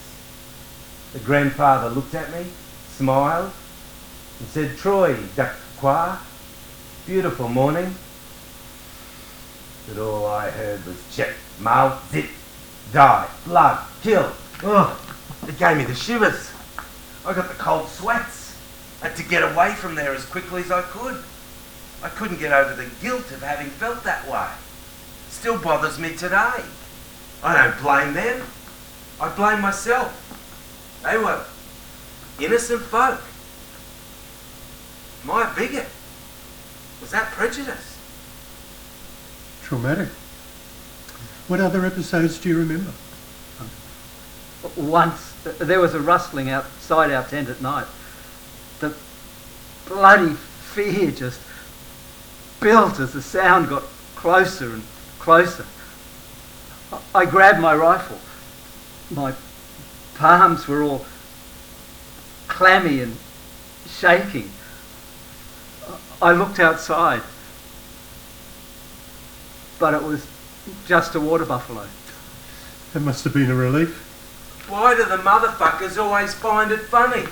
Speaker 1: The grandfather looked at me, smiled, and said, "Troy, dak qua." Beautiful morning. But all I heard was check, mouth, zip, die, blood, kill. Ugh, it gave me the shivers. I got the cold sweats. I had to get away from there as quickly as I could. I couldn't get over the guilt of having felt that way. Still bothers me today. I don't blame them. I blame myself. They were innocent folk. Am I a bigot? Was that prejudice?
Speaker 2: Traumatic. What other episodes do you remember?
Speaker 3: Once there was a rustling outside our tent at night. The bloody fear just built as the sound got closer and closer. I grabbed my rifle. My palms were all clammy and shaking. I looked outside, but it was just a water buffalo.
Speaker 2: That must have been a relief.
Speaker 1: Why do the motherfuckers always find it funny?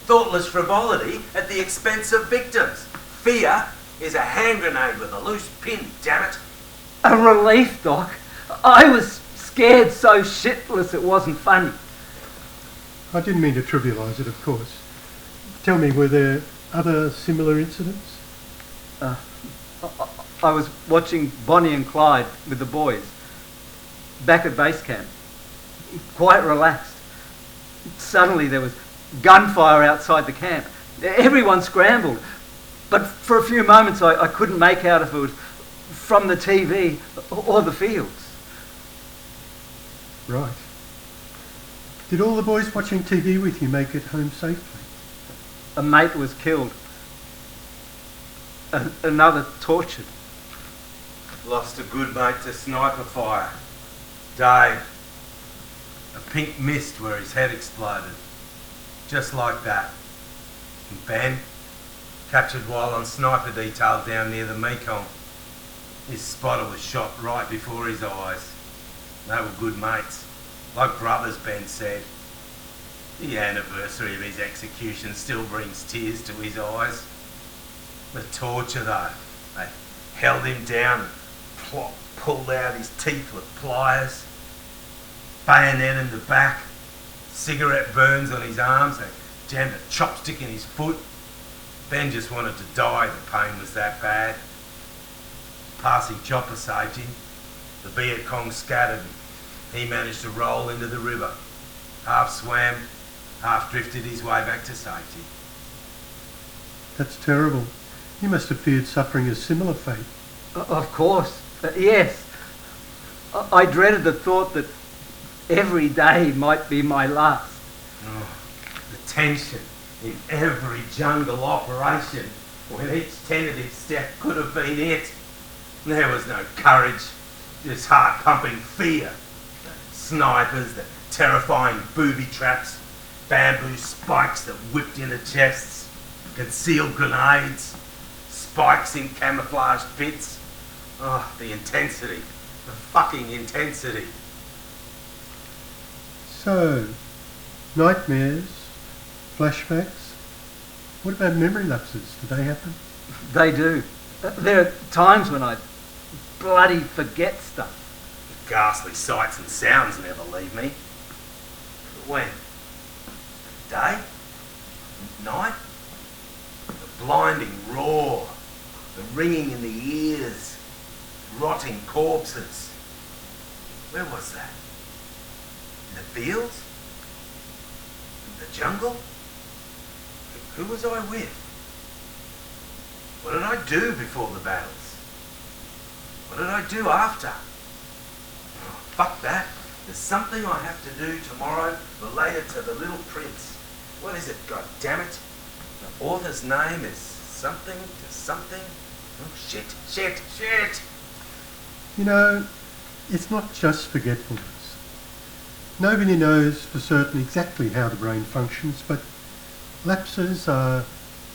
Speaker 1: Thoughtless frivolity at the expense of victims. Fear is a hand grenade with a loose pin, damn it.
Speaker 3: A relief, Doc. I was scared so shitless it wasn't funny.
Speaker 2: I didn't mean to trivialise it, of course. Tell me, were there other similar incidents?
Speaker 3: I was watching Bonnie and Clyde with the boys back at base camp, quite relaxed. Suddenly there was gunfire outside the camp. Everyone scrambled, but for a few moments I couldn't make out if it was from the TV or the fields.
Speaker 2: Right. Did all the boys watching TV with you make it home safely?
Speaker 3: A mate was killed. Another tortured.
Speaker 1: Lost a good mate to sniper fire. Dave. A pink mist where his head exploded. Just like that. And Ben, captured while on sniper detail down near the Mekong. His spotter was shot right before his eyes. They were good mates. Like brothers, Ben said. The anniversary of his execution still brings tears to his eyes. The torture though. They held him down and pulled out his teeth with pliers. Bayonet in the back. Cigarette burns on his arms. They jammed a chopstick in his foot. Ben just wanted to die. The pain was that bad. Passing chopper saved him. The Viet Cong scattered and he managed to roll into the river. Half swam, half drifted his way back to safety.
Speaker 2: That's terrible. You must have feared suffering a similar fate.
Speaker 3: Of course, yes. I dreaded the thought that every day might be my last.
Speaker 1: Oh, the tension in every jungle operation when each tentative step could have been it. There was no courage, just heart-pumping fear. The snipers, the terrifying booby traps, bamboo spikes that whipped into chests, concealed grenades, spikes in camouflaged pits. Oh, the intensity, the fucking intensity.
Speaker 2: So, nightmares, flashbacks. What about memory lapses? Do they happen?
Speaker 3: They do. There are times when I bloody forget stuff.
Speaker 1: The ghastly sights and sounds never leave me. But when? Day? Night? The blinding roar, the ringing in the ears, rotting corpses. Where was that? In the fields? In the jungle? Who was I with? What did I do before the battles? What did I do after? Oh, fuck that. There's something I have to do tomorrow related to the Little Prince. What is it, god damn it? The author's name is something to something. Oh, shit.
Speaker 2: You know, it's not just forgetfulness. Nobody knows for certain exactly how the brain functions, but lapses are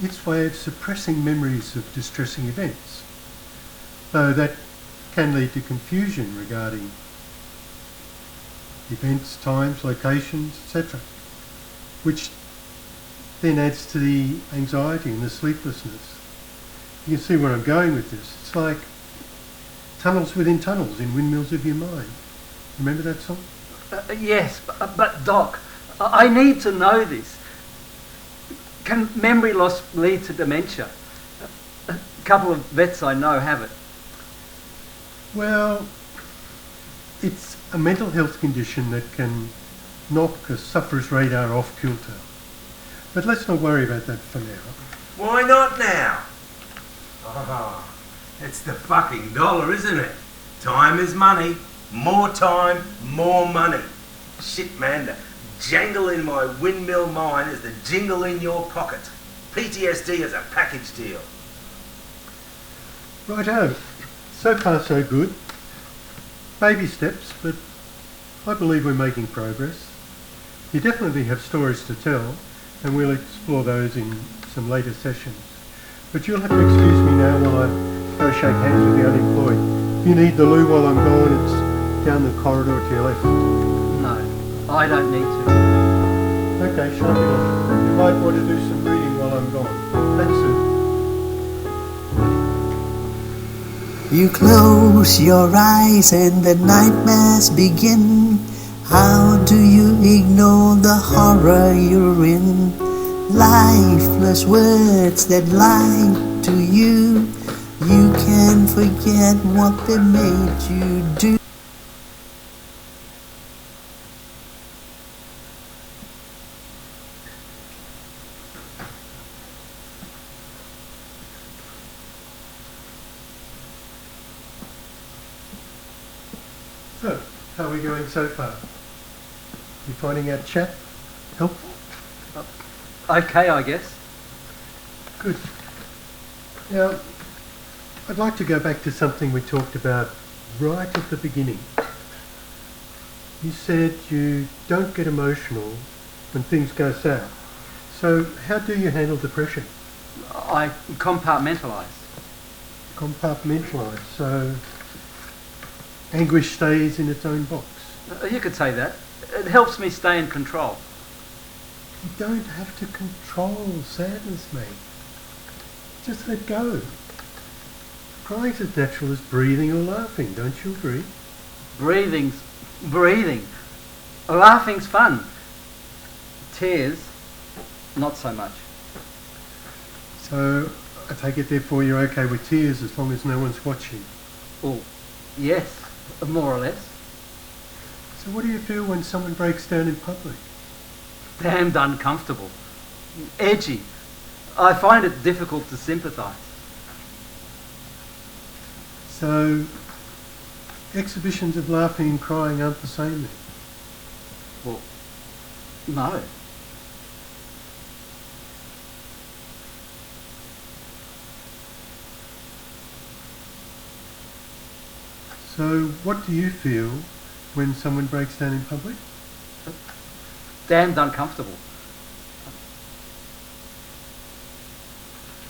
Speaker 2: its way of suppressing memories of distressing events. Though that can lead to confusion regarding events, times, locations, etc., which then adds to the anxiety and the sleeplessness. You can see where I'm going with this. It's like tunnels within tunnels in Windmills of Your Mind. Remember that song?
Speaker 3: Yes, but Doc, I need to know this. Can memory loss lead to dementia? A couple of vets I know have it.
Speaker 2: Well, it's a mental health condition that can knock a sufferer's radar off kilter. But let's not worry about that for now.
Speaker 1: Why not now? Oh, it's the fucking dollar, isn't it? Time is money. More time, more money. Shit, man, the jangle in my windmill mind is the jingle in your pocket. PTSD is a package deal.
Speaker 2: Righto. So far so good. Baby steps, but I believe we're making progress. You definitely have stories to tell, and we'll explore those in some later sessions. But you'll have to excuse me now while I go shake hands with the unemployed. If you need the loo while I'm gone, it's down the corridor to your left.
Speaker 3: No, I don't need to.
Speaker 2: Okay, shrug it off. You might want to do some reading while I'm gone. Thanks, Sue.
Speaker 4: You close your eyes and the nightmares begin. How do you ignore the horror you're in? Lifeless words that lie to you. You can't forget what they made you do.
Speaker 2: So, how are we going so far? You finding our chat helpful?
Speaker 3: Okay, I guess.
Speaker 2: Good. Now, I'd like to go back to something we talked about right at the beginning. You said you don't get emotional when things go south. So how do you handle depression?
Speaker 3: I compartmentalise.
Speaker 2: Compartmentalise, so anguish stays in its own box.
Speaker 3: You could say that. It helps me stay in control.
Speaker 2: You don't have to control sadness, mate. Just let go. Crying's as natural as breathing or laughing, don't you agree?
Speaker 3: Breathing. Laughing's fun. Tears, not so much.
Speaker 2: So I take it therefore you're okay with tears as long as no one's watching.
Speaker 3: Oh, yes, more or less.
Speaker 2: So what do you feel when someone breaks down in public?
Speaker 3: Damned uncomfortable. Edgy. I find it difficult to sympathise.
Speaker 2: So exhibitions of laughing and crying aren't the same then?
Speaker 3: Well, no.
Speaker 2: So what do you feel when someone breaks down in public?
Speaker 3: Damned uncomfortable.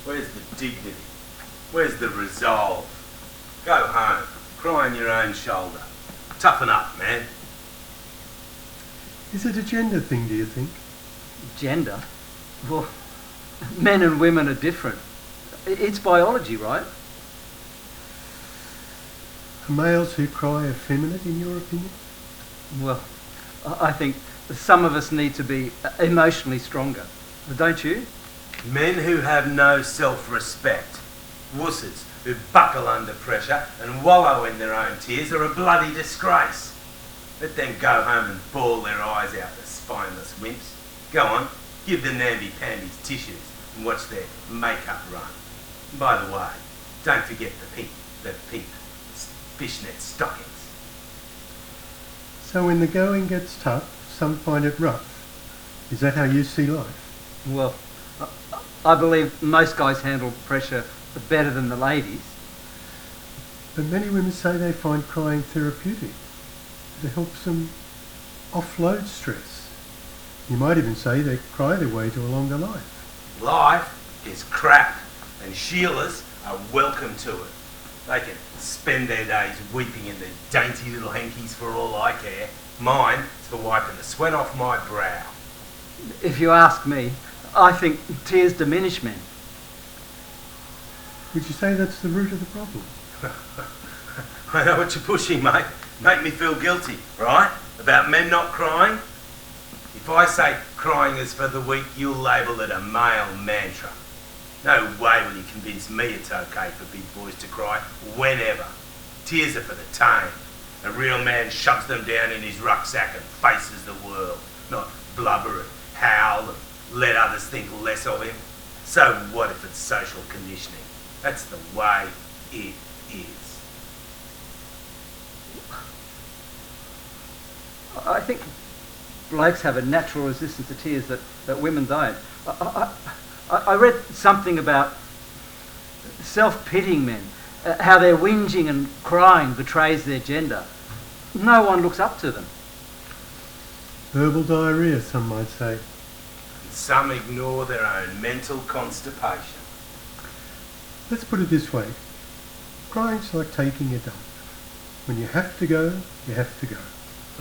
Speaker 1: Where's the dignity? Where's the resolve? Go home. Cry on your own shoulder. Toughen up, man.
Speaker 2: Is it a gender thing, do you think?
Speaker 3: Gender? Well, men and women are different. It's biology, right?
Speaker 2: Are males who cry effeminate in your opinion?
Speaker 3: Well, I think some of us need to be emotionally stronger. Don't you?
Speaker 1: Men who have no self-respect. Wusses who buckle under pressure and wallow in their own tears are a bloody disgrace. Let them go home and bawl their eyes out, the spineless wimps. Go on, give the namby-pambies tissues and watch their makeup run. And by the way, don't forget the pink fishnet stockings.
Speaker 2: So when the going gets tough, some find it rough. Is that how you see life?
Speaker 3: Well, I believe most guys handle pressure better than the ladies.
Speaker 2: But many women say they find crying therapeutic. It helps them offload stress. You might even say they cry their way to a longer life.
Speaker 1: Life is crap, and Sheilas are welcome to it. They can spend their days weeping in their dainty little hankies for all I care. Mine is for wiping the sweat off my brow.
Speaker 3: If you ask me, I think tears diminish men.
Speaker 2: Would you say that's the root of the problem?
Speaker 1: I know what you're pushing, mate. Make me feel guilty, right? About men not crying? If I say crying is for the weak, you'll label it a male mantra. No way will you convince me it's okay for big boys to cry whenever. Tears are for the tame. A real man shoves them down in his rucksack and faces the world, not blubber and howl and let others think less of him. So what if it's social conditioning? That's the way it is.
Speaker 3: I think blokes have a natural resistance to tears that women don't. I read something about self-pitying men, how their whinging and crying betrays their gender. No one looks up to them.
Speaker 2: Verbal diarrhoea, some might say.
Speaker 1: And some ignore their own mental constipation.
Speaker 2: Let's put it this way. Crying's like taking a dump. When you have to go, you have to go.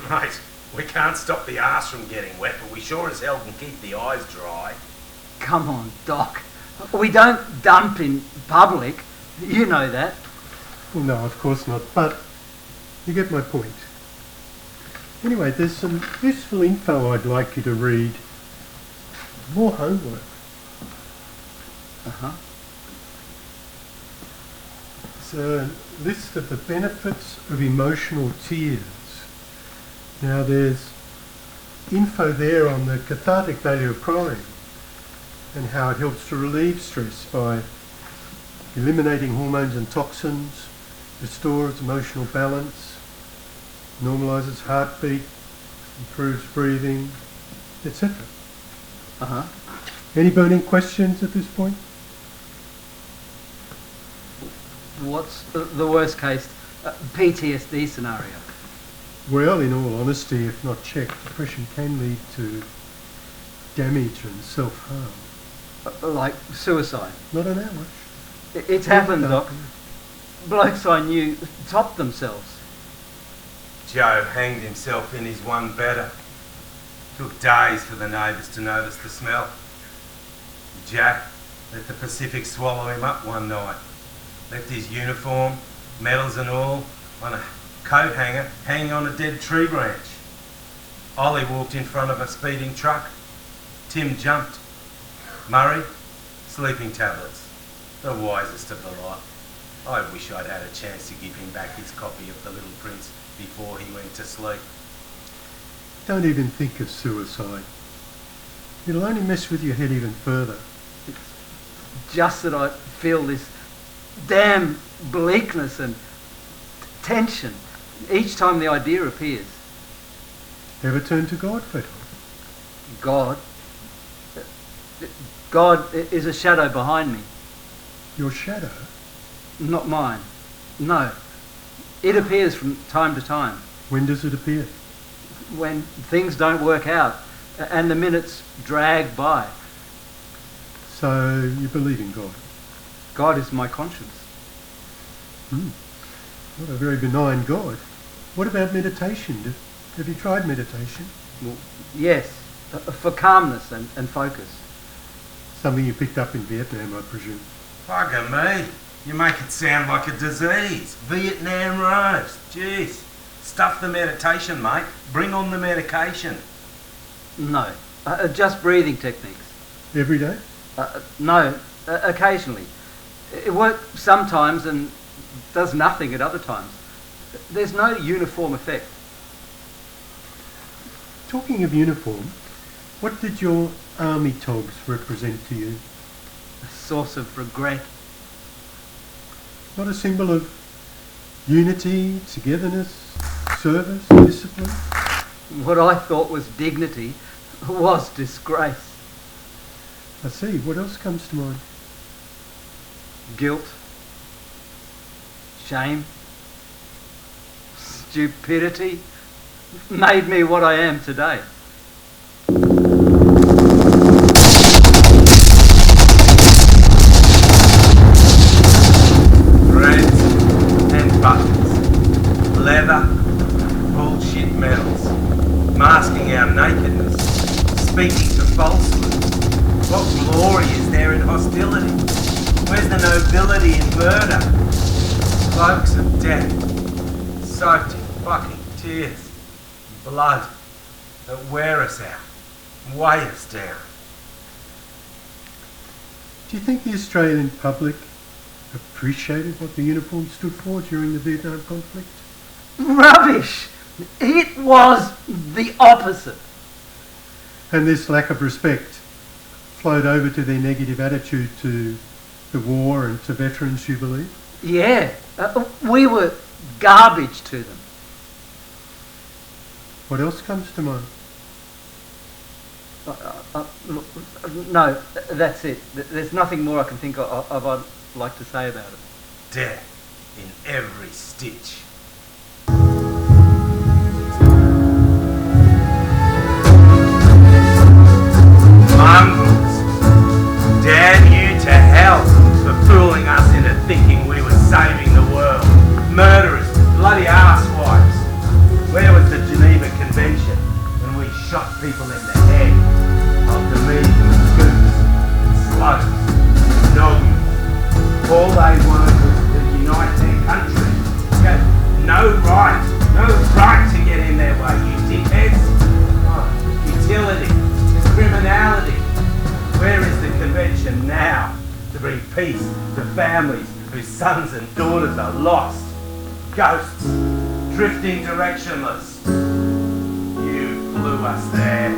Speaker 1: Mate, we can't stop the arse from getting wet, but we sure as hell can keep the eyes dry.
Speaker 3: Come on, Doc. We don't dump in public. You know that.
Speaker 2: Well, no, of course not, but you get my point. Anyway, there's some useful info I'd like you to read. More homework.
Speaker 3: Uh-huh.
Speaker 2: It's a list of the benefits of emotional tears. Now there's info there on the cathartic value of crying and how it helps to relieve stress by eliminating hormones and toxins, restores emotional balance, normalises heartbeat, improves breathing, etc.
Speaker 3: Uh-huh.
Speaker 2: Any burning questions at this point?
Speaker 3: What's the worst case PTSD scenario?
Speaker 2: Well, in all honesty, if not checked, depression can lead to damage and self-harm.
Speaker 3: Like suicide?
Speaker 2: Not an hour.
Speaker 3: It's happened, Doc. Blokes I knew topped themselves.
Speaker 1: Joe hanged himself in his one bedder. Took days for the neighbours to notice the smell. Jack let the Pacific swallow him up one night. Left his uniform, medals and all, on a coat hanger hanging on a dead tree branch. Ollie walked in front of a speeding truck. Tim jumped. Murray, sleeping tablets. The wisest of the lot. I wish I'd had a chance to give him back his copy of The Little Prince before he went to sleep.
Speaker 2: Don't even think of suicide. It'll only mess with your head even further.
Speaker 3: Just that I feel this damn bleakness and tension each time the idea appears.
Speaker 2: Ever turn to God for help?
Speaker 3: God? God is a shadow behind me.
Speaker 2: Your shadow?
Speaker 3: Not mine. No. It appears from time to time.
Speaker 2: When does it appear?
Speaker 3: When things don't work out and the minutes drag by.
Speaker 2: So you believe in God?
Speaker 3: God is my conscience.
Speaker 2: Not a very benign God. What about meditation? Have you tried meditation?
Speaker 3: Well, yes, for calmness and focus.
Speaker 2: Something you picked up in Vietnam, I presume.
Speaker 1: Bugger me. You make it sound like a disease. Vietnam roast. Jeez. Stuff the meditation, mate. Bring on the medication.
Speaker 3: No, just breathing techniques.
Speaker 2: Every day?
Speaker 3: No, occasionally. It works sometimes and does nothing at other times. There's no uniform effect.
Speaker 2: Talking of uniform, what did your army togs represent to you?
Speaker 3: A source of regret.
Speaker 2: Not a symbol of unity, togetherness, service, discipline?
Speaker 3: What I thought was dignity was disgrace.
Speaker 2: I see. What else comes to mind?
Speaker 3: Guilt. Shame. Stupidity made me what I am today.
Speaker 1: Threads and buttons. Leather. Bullshit medals. Masking our nakedness. Speaking to falsehood. What glory is there in hostility? Where's the nobility in murder? Cloaks of death, soaked in fucking tears, and blood that wear us out, and weigh us down.
Speaker 2: Do you think the Australian public appreciated what the uniform stood for during the Vietnam conflict?
Speaker 3: Rubbish! It was the opposite.
Speaker 2: And this lack of respect flowed over to their negative attitude to the war and to veterans, you believe?
Speaker 3: Yeah, we were garbage to them.
Speaker 2: What else comes to mind?
Speaker 3: No, that's it. There's nothing more I can think of I'd like to say about it.
Speaker 1: Death in every stitch. bring peace to families whose sons and daughters are lost, ghosts, drifting directionless. You flew us there,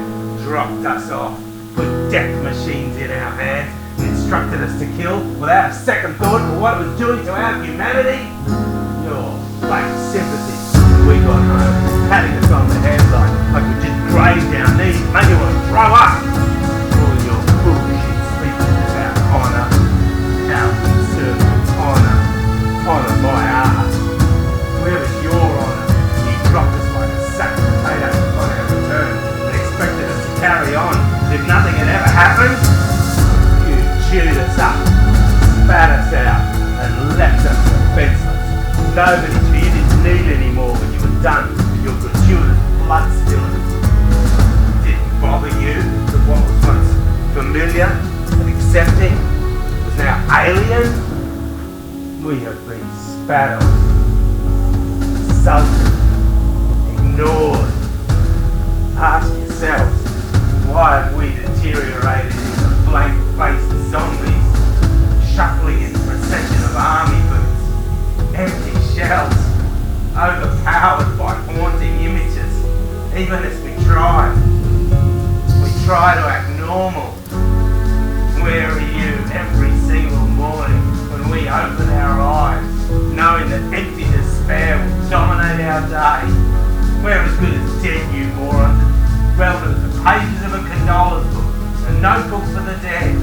Speaker 1: dropped us off, put death machines in our hands, and instructed us to kill without a second thought for what it was doing to our humanity. Your fake sympathy. We got home, patting us on the head like we just grazed our knees, made you want to throw up. All your bullshit speeches about honour, our concern with honour my ass. Where was your honour? You dropped us like a sack of potatoes upon our return and expected us to carry on as if nothing had ever happened. You chewed us up, spat us out, and left us defenceless. Nobody to you didn't need anymore when you were done with your gratuitous blood spilling. It didn't bother you that what was once familiar and accepting was now alien? We have been spat on, insulted, ignored. Ask yourselves, why have we deteriorated into blank-faced zombies, shuffling in procession of army boots, empty shells, overpowered by haunting images, even as we try to act normal. Where are you every single morning when we open our eyes, knowing that empty despair will dominate our day? We're as good as dead, you morons, relevant as the pages of a condolence book, a notebook for the dead.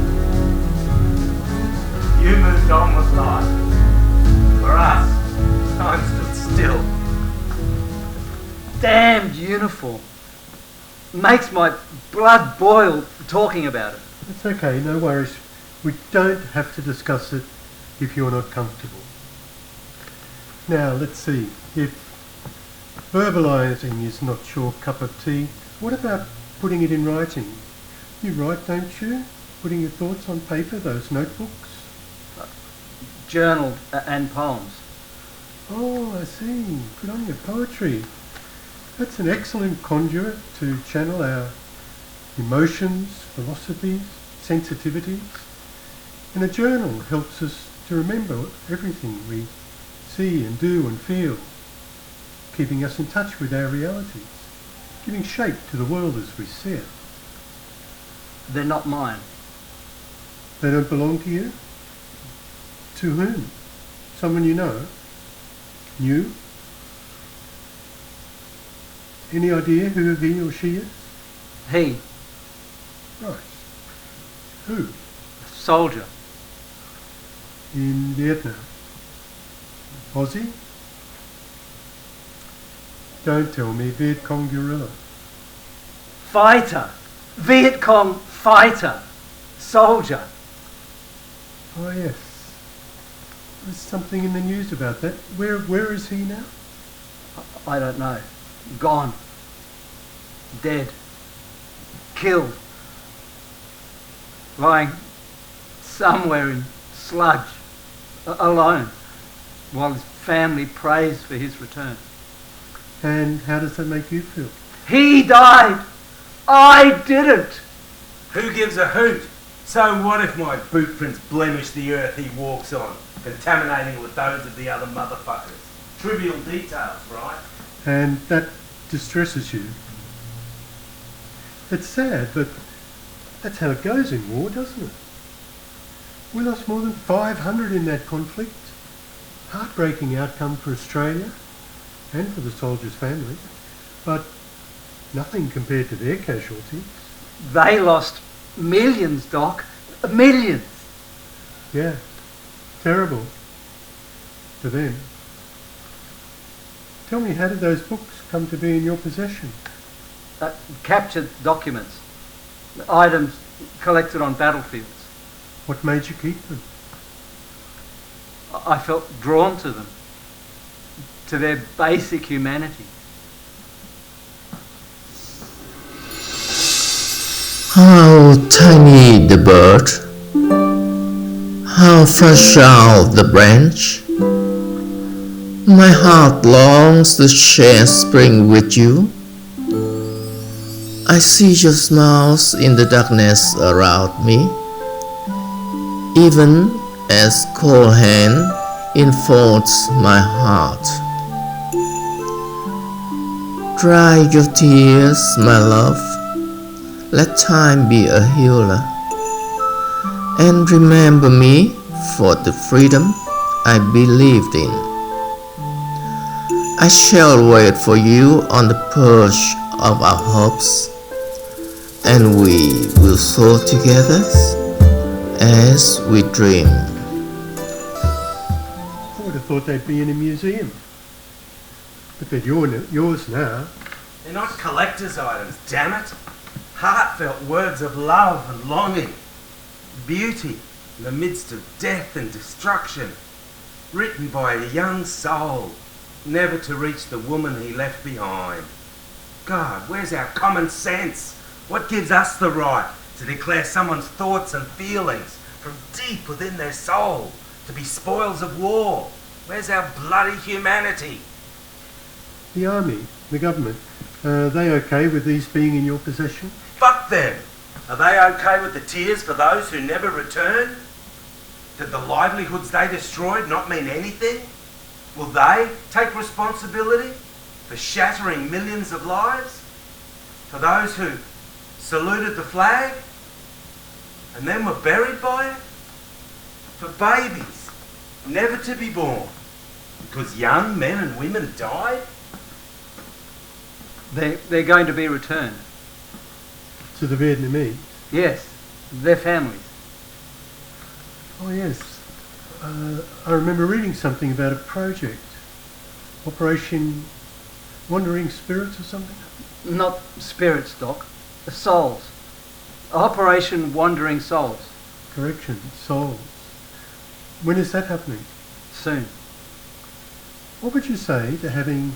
Speaker 1: You moved on with life. For us, time stood still.
Speaker 3: Damned uniform. Makes my blood boil talking about it.
Speaker 2: It's okay, no worries. We don't have to discuss it if you're not comfortable. Now, let's see. If verbalising is not your cup of tea, what about putting it in writing? You write, don't you? Putting your thoughts on paper, those notebooks?
Speaker 3: Journal and poems.
Speaker 2: Oh, I see. Good on you. Poetry. That's an excellent conduit to channel our emotions, philosophies, sensitivities. And a journal helps us to remember everything we see and do and feel, keeping us in touch with our realities, giving shape to the world as we see it.
Speaker 3: They're not mine.
Speaker 2: They don't belong to you? To whom? Someone you know? You? Any idea who he or she is?
Speaker 3: He.
Speaker 2: Right. Who?
Speaker 3: Soldier.
Speaker 2: In Vietnam? Aussie? Don't tell me Viet Cong guerrilla.
Speaker 3: Fighter. Viet Cong fighter. Soldier.
Speaker 2: Oh yes. There's something in the news about that. Where is he now?
Speaker 3: I don't know. Gone. Dead. Killed. Lying somewhere in sludge. Alone. While his family prays for his return.
Speaker 2: And how does that make you feel?
Speaker 3: He died. I didn't.
Speaker 1: Who gives a hoot? So what if my boot prints blemish the earth he walks on, contaminating it with those of the other motherfuckers? Trivial details, right?
Speaker 2: And that distresses you. It's sad, but that's how it goes in war, doesn't it? We lost more than 500 in that conflict. Heartbreaking outcome for Australia and for the soldiers' families, but nothing compared to their casualties.
Speaker 3: They lost millions, Doc. Millions.
Speaker 2: Yeah, terrible for them. Tell me, how did those books come to be in your possession?
Speaker 3: Captured documents. Items collected on battlefields.
Speaker 2: What made you keep them?
Speaker 3: I felt drawn to them. To their basic humanity.
Speaker 5: How tiny the bird, how fragile the branch. My heart longs to share spring with you. I see your smiles in the darkness around me. even as cold hand enfolds my heart. Dry your tears, my love, let time be a healer, and remember me for the freedom I believed in. I shall wait for you on the perch of our hopes, and we will soar together as we dream.
Speaker 2: I would have thought they'd be in a museum. But they're yours now.
Speaker 1: They're not collector's items, damn it. Heartfelt words of love and longing. Beauty in the midst of death and destruction. Written by a young soul, never to reach the woman he left behind. God, where's our common sense? What gives us the right to declare someone's thoughts and feelings from deep within their soul to be spoils of war? Where's our bloody humanity?
Speaker 2: The army, the government, are they okay with these being in your possession?
Speaker 1: Fuck them! Are they okay with the tears for those who never return? Did the livelihoods they destroyed not mean anything? Will they take responsibility for shattering millions of lives? For those who saluted the flag and then were buried by it? For babies never to be born because young men and women died?
Speaker 3: They're going to be returned.
Speaker 2: To the Vietnamese?
Speaker 3: Yes, their families.
Speaker 2: Oh yes. I remember reading something about a project. Operation Wandering Spirits or something?
Speaker 3: Not spirits, Doc. Souls. Operation Wandering Souls.
Speaker 2: Correction, souls. When is that happening?
Speaker 3: Soon.
Speaker 2: What would you say to having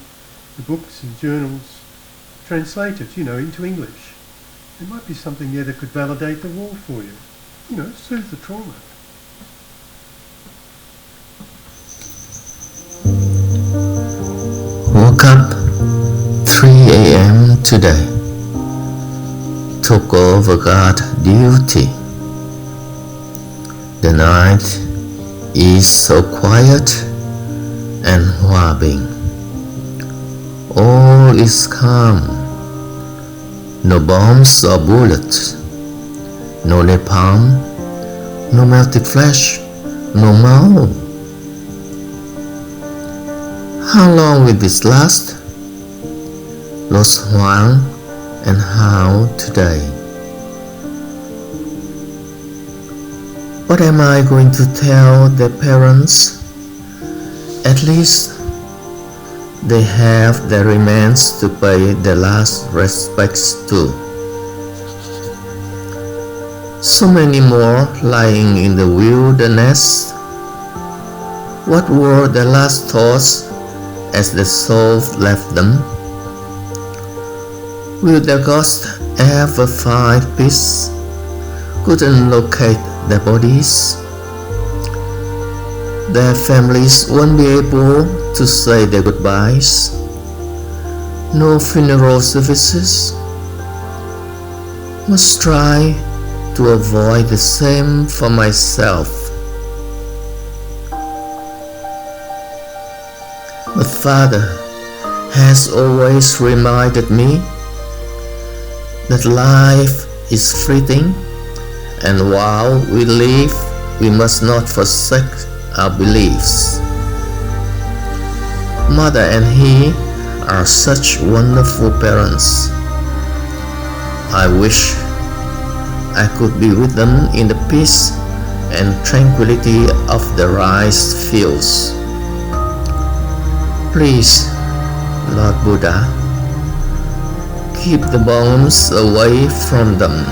Speaker 2: the books and journals translated, into English? There might be something there that could validate the war for you. Soothe the trauma.
Speaker 5: Woke up 3 a.m. today. Took over guard duty. The night is so quiet and warming. All is calm. No bombs or bullets. No napalm. No melted flesh. No mouth. How long will this last? Lost while and how today? What am I going to tell their parents? At least they have their remains to pay their last respects to. So many more lying in the wilderness. What were their last thoughts as the soul left them? Will their ghosts ever find peace? Couldn't locate their bodies? Their families won't be able to say their goodbyes. No funeral services. Must try to avoid the same for myself. But Father has always reminded me that life is fleeting, and while we live, we must not forsake our beliefs. Mother and he are such wonderful parents. I wish I could be with them in the peace and tranquility of the rice fields. Please, Lord Buddha, keep the bombs away from them.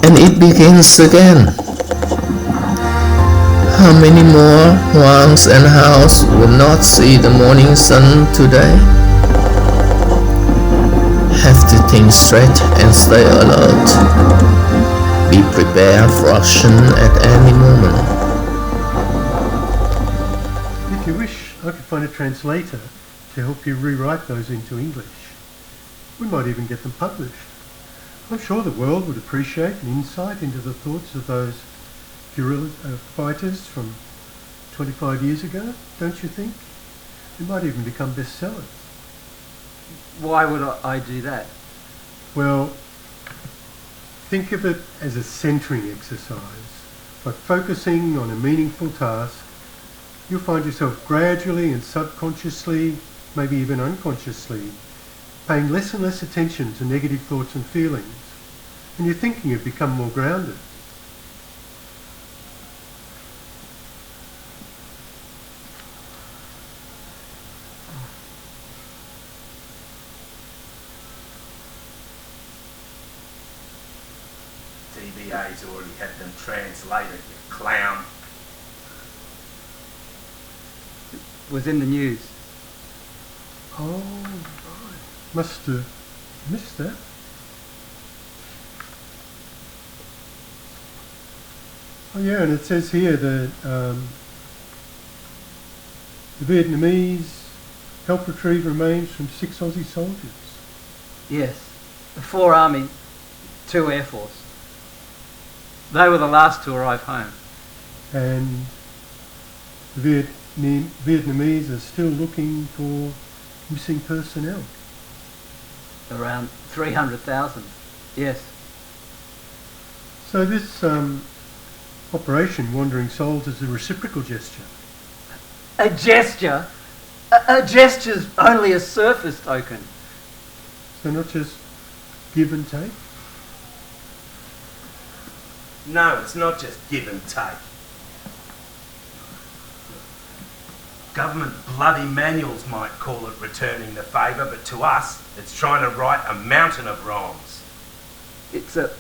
Speaker 5: And it begins again. How many more Huangs and Haos will not see the morning sun today? Have to think straight and stay alert. Be prepared for action at any moment.
Speaker 2: If you wish, I could find a translator to help you rewrite those into English. We might even get them published. I'm sure the world would appreciate an insight into the thoughts of those guerrilla fighters from 25 years ago, don't you think? They might even become bestsellers.
Speaker 3: Why would I do that?
Speaker 2: Well, think of it as a centering exercise. By focusing on a meaningful task, you'll find yourself gradually and subconsciously, maybe even unconsciously, paying less and less attention to negative thoughts and feelings, and your thinking will become more grounded.
Speaker 1: TBA's already had them translated, you clown.
Speaker 3: Was in the news.
Speaker 2: Oh, right. Must have missed that. Oh yeah, and it says here that the Vietnamese helped retrieve remains from 6 Aussie soldiers.
Speaker 3: Yes. 4 Army, 2 Air Force. They were the last to arrive home.
Speaker 2: And the Vietnamese are still looking for missing personnel.
Speaker 3: Around 300,000. Yes.
Speaker 2: So this Operation Wandering Souls is a reciprocal gesture.
Speaker 3: A gesture? A gesture's only a surface token.
Speaker 2: So not just give and take?
Speaker 1: No, it's not just give and take. Government bloody manuals might call it returning the favour, but to us, it's trying to right a mountain of wrongs.
Speaker 3: It's a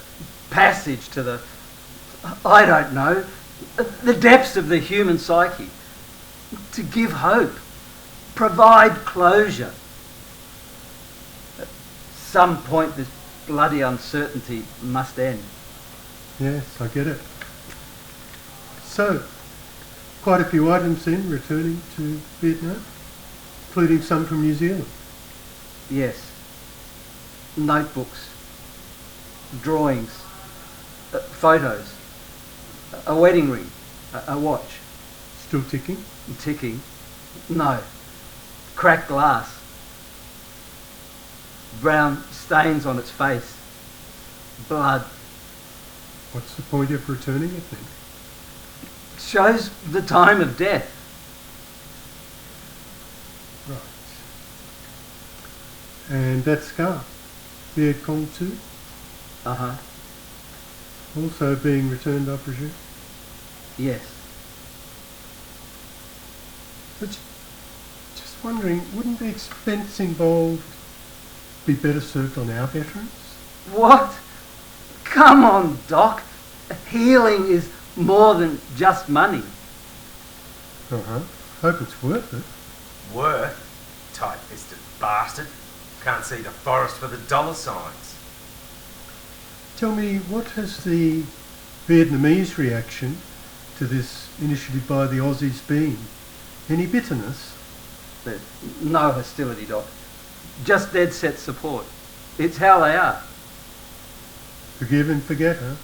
Speaker 3: passage to the, I don't know, the depths of the human psyche. To give hope, provide closure. At some point this bloody uncertainty must end.
Speaker 2: Yes, I get it. So, quite a few items then returning to Vietnam, including some from New Zealand.
Speaker 3: Yes. Notebooks, drawings, photos, a wedding ring, a watch.
Speaker 2: Still ticking?
Speaker 3: Ticking. No. Cracked glass. Brown stains on its face. Blood.
Speaker 2: What's the point of returning it then?
Speaker 3: Shows the time of death.
Speaker 2: Right. And that scarf, Viet Cong too,
Speaker 3: Uh-huh.
Speaker 2: also being returned, I presume?
Speaker 3: Yes.
Speaker 2: But just wondering, wouldn't the expense involved be better served on our veterans?
Speaker 3: What? Come on, Doc. Healing is more than just money.
Speaker 2: Uh-huh. Hope it's worth it.
Speaker 1: Worth? Tight-fisted bastard. Can't see the forest for the dollar signs.
Speaker 2: Tell me, what has the Vietnamese reaction to this initiative by the Aussies been? Any bitterness?
Speaker 3: There's no hostility, Doc. Just dead set support. It's how they are.
Speaker 2: Forgive and forget, huh?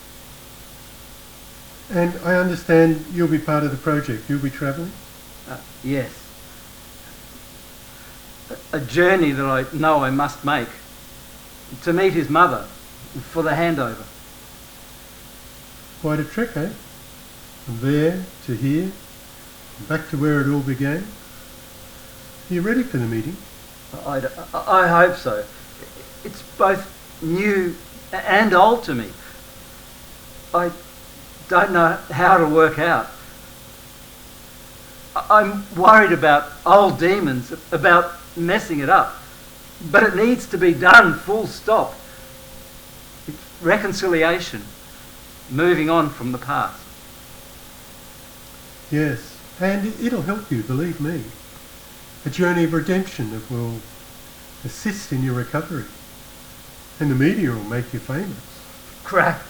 Speaker 2: And I understand you'll be part of the project. You'll be travelling?
Speaker 3: Yes. A journey that I know I must make. To meet his mother. For the handover.
Speaker 2: Quite a trek, eh? From there to here, and back to where it all began. Are you ready for the meeting?
Speaker 3: I hope so. It's both new and old to me. I don't know how it'll work out. I'm worried about old demons, about messing it up. But it needs to be done, full stop. It's reconciliation, moving on from the past.
Speaker 2: Yes, and it'll help you, believe me. A journey of redemption that will assist in your recovery. And the media will make you famous.
Speaker 3: Crap,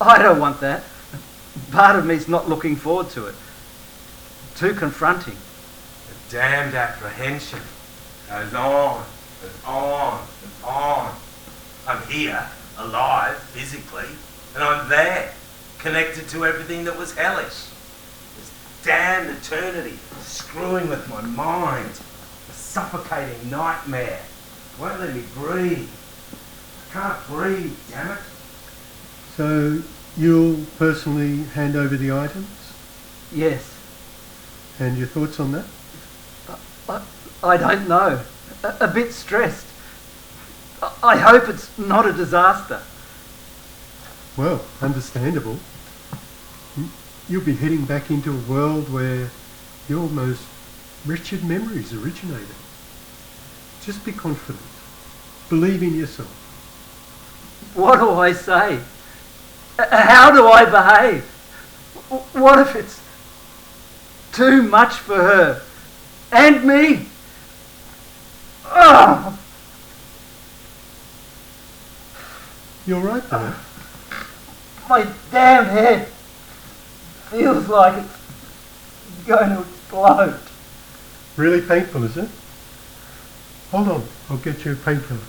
Speaker 3: I don't want that. Part of me's not looking forward to it. Too confronting.
Speaker 1: The damned apprehension goes on and on and on. I'm here, alive, physically, and I'm there, connected to everything that was hellish. This damned eternity screwing with my mind, a suffocating nightmare. Won't let me breathe. I can't breathe, damn it.
Speaker 2: So you'll personally hand over the items?
Speaker 3: Yes.
Speaker 2: And your thoughts on that?
Speaker 3: I don't know. A bit stressed. I hope it's not a disaster.
Speaker 2: Well, understandable. You'll be heading back into a world where your most wretched memories originated. Just be confident. Believe in yourself.
Speaker 3: What do I say? How do I behave? What if it's too much for her and me? Oh.
Speaker 2: You're right there.
Speaker 3: My damn head feels like it's going to explode.
Speaker 2: Really painful, is it? Hold on, I'll get you a painkiller.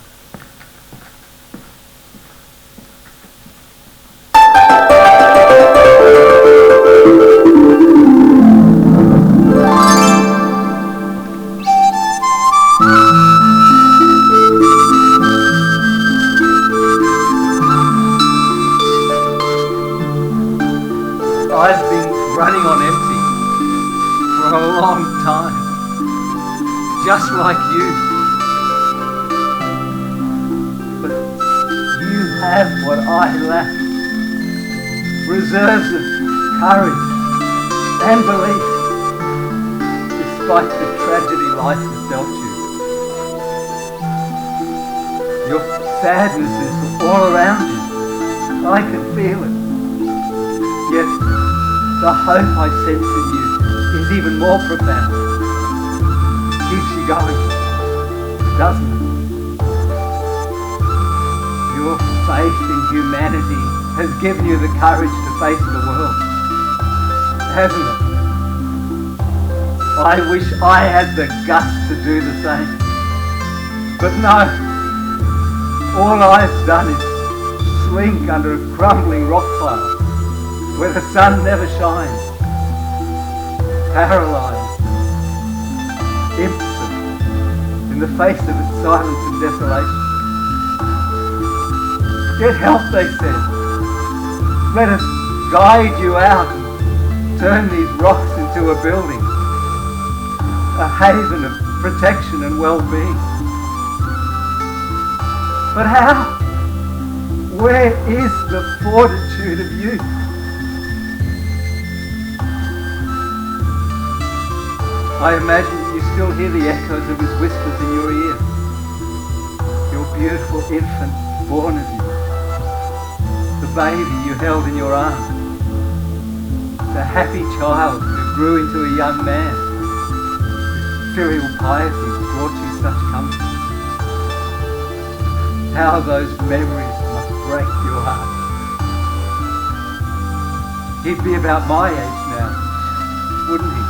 Speaker 3: I've been running on empty for a long time, just like you. But you have what I lack, reserves of courage and belief, despite the tragedy life has dealt you. Your sadness is all around you. I can feel it. Yet the hope I sense in you is even more profound. Keeps you going, doesn't it? Your faith in humanity has given you the courage to face the world, hasn't it? I wish I had the guts to do the same. But no, all I've done is slink under a crumbling rock pile where the sun never shines, paralysed, impotent in the face of its silence and desolation. Get help, they said. Let us guide you out and turn these rocks into a building, a haven of protection and well-being. But how? Where is the fortitude of youth? I imagine that you still hear the echoes of his whispers in your ear. Your beautiful infant born of you. The baby you held in your arms. The happy child who grew into a young man. Filial piety brought you such comfort. How those memories must break your heart. He'd be about my age now, wouldn't he?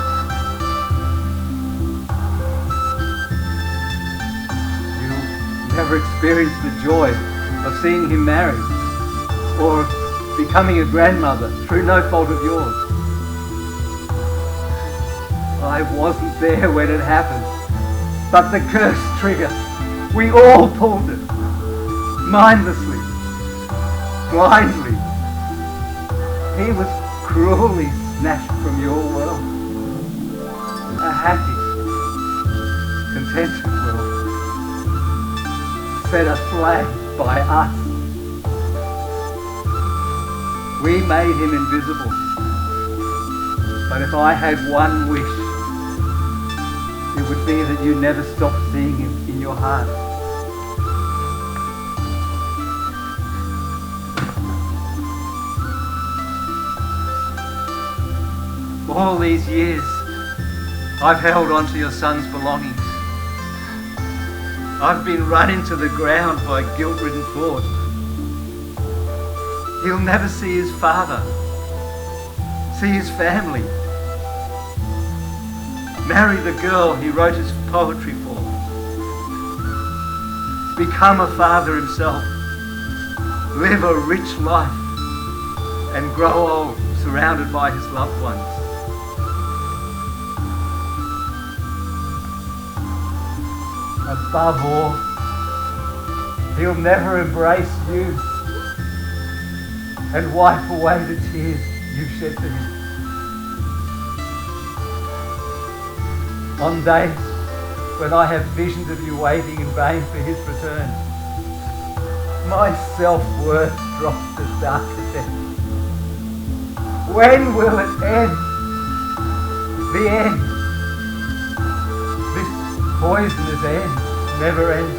Speaker 3: Never experienced the joy of seeing him married or of becoming a grandmother through no fault of yours. I wasn't there when it happened, but the cursed trigger, we all pulled it, mindlessly, blindly. He was cruelly snatched from your world, a happy, contented world. Set aflame by us. We made him invisible. But if I had one wish, it would be that you never stop seeing him in your heart. All these years, I've held on to your son's belongings. I've been run into the ground by guilt-ridden thought. He'll never see his father, see his family, marry the girl he wrote his poetry for, become a father himself. live a rich life and grow old surrounded by his loved ones. Above all, he'll never embrace you and wipe away the tears you shed for him. On days when I have visions of you waiting in vain for his return, my self-worth drops to darker depths. When will it end? The end. This poisonous end never ends.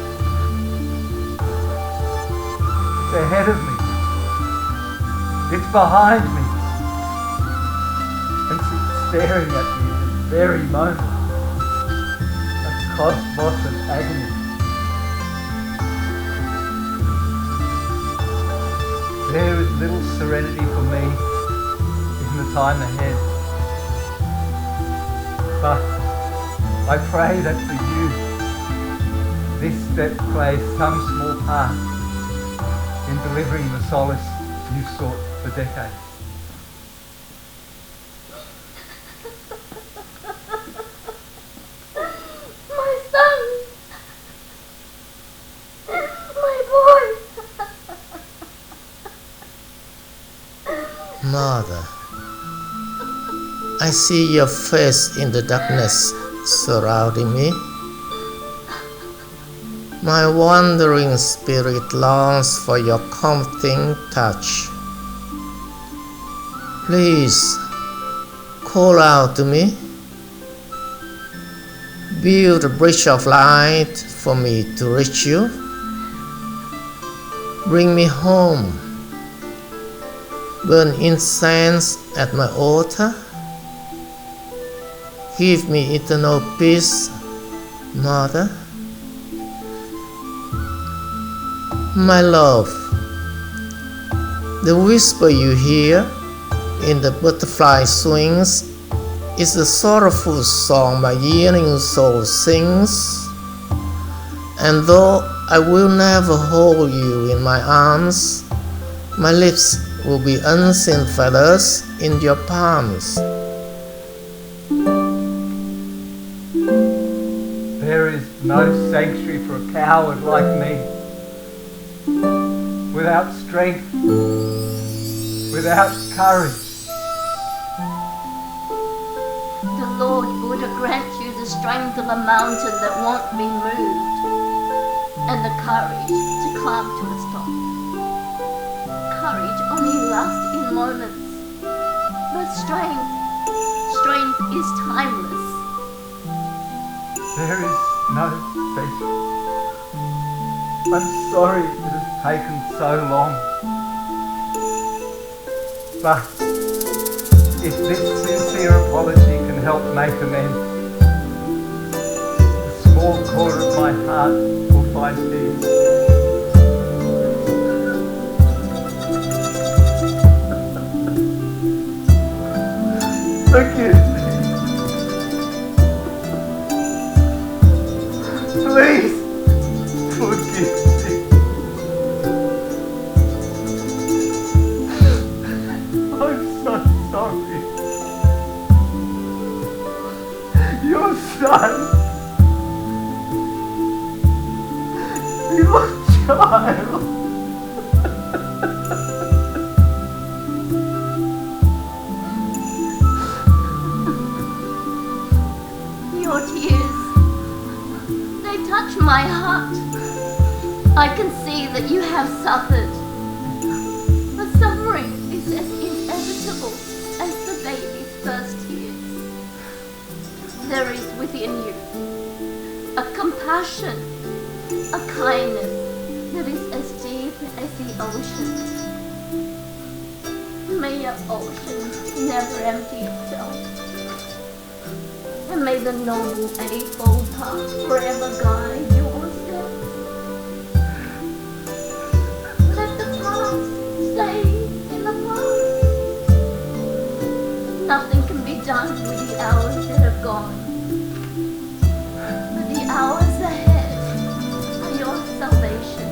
Speaker 3: It's ahead of me. It's behind me. And it's staring at me at this very moment. A cosmos of agony. There is little serenity for me in the time ahead. But I pray that for you, this step plays some small part in delivering the solace you sought for decades.
Speaker 6: My son! My boy!
Speaker 5: Mother, I see your face in the darkness surrounding me. My wandering spirit longs for your comforting touch. Please, call out to me. Build a bridge of light for me to reach you. Bring me home. Burn incense at my altar. Give me eternal peace, Mother. My love, the whisper you hear in the butterfly swings is the sorrowful song my yearning soul sings. And though I will never hold you in my arms, my lips will be unseen feathers in your palms.
Speaker 3: There is no sanctuary for a coward like me. Without strength, without courage.
Speaker 6: The Lord Buddha grant you the strength of a mountain that won't be moved, and the courage to climb to its top. Courage only lasts in moments, but strength is timeless.
Speaker 3: There is no faith. I'm sorry it has taken so long. But if this sincere apology can help make amends, a small corner of my heart will find peace. Forgive me. Please forgive me. I'm so sorry. Your son, your child.
Speaker 6: Your tears, they touch my heart. I can see that you have suffered. But suffering is as inevitable as the baby's first tears. There is within you a compassion, a kindness that is as deep as the ocean. May your ocean never empty itself. And may the noble eightfold path forever guide your steps. Let the past stay in the past. Nothing can be done with the hours that have gone. But the hours ahead are your salvation.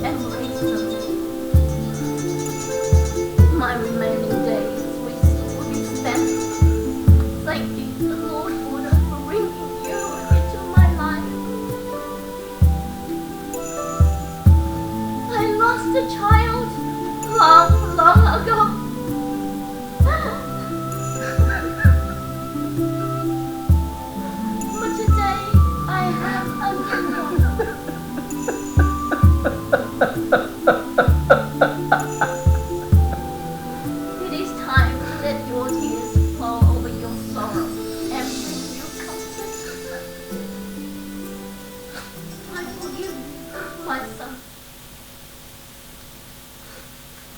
Speaker 6: Embrace them. a child long, long ago. But today I have a new one. It is time to let your tears flow over your sorrow and bring you comfort. I forgive you, my son.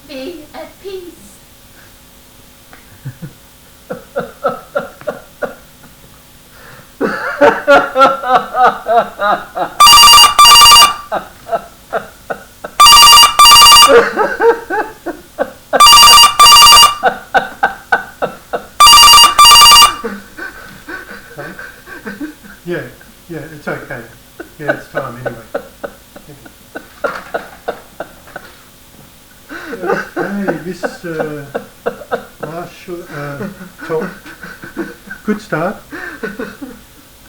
Speaker 6: Be at peace.
Speaker 2: Yeah, it's okay. Yeah, it's time anyway. Hey, this last talk, good start.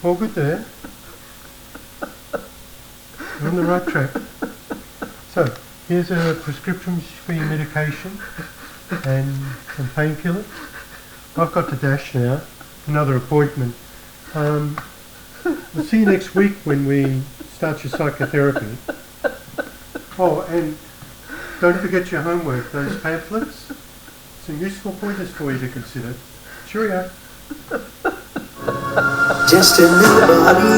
Speaker 2: All good there. You're on the right track. So, here's a prescription for your medication and some painkillers. I've got to dash now. Another appointment. We'll see you next week when we start your psychotherapy. Oh, and don't forget your homework, those pamphlets. Some useful pointers for you to consider. Cheerio.
Speaker 4: Just a nobody,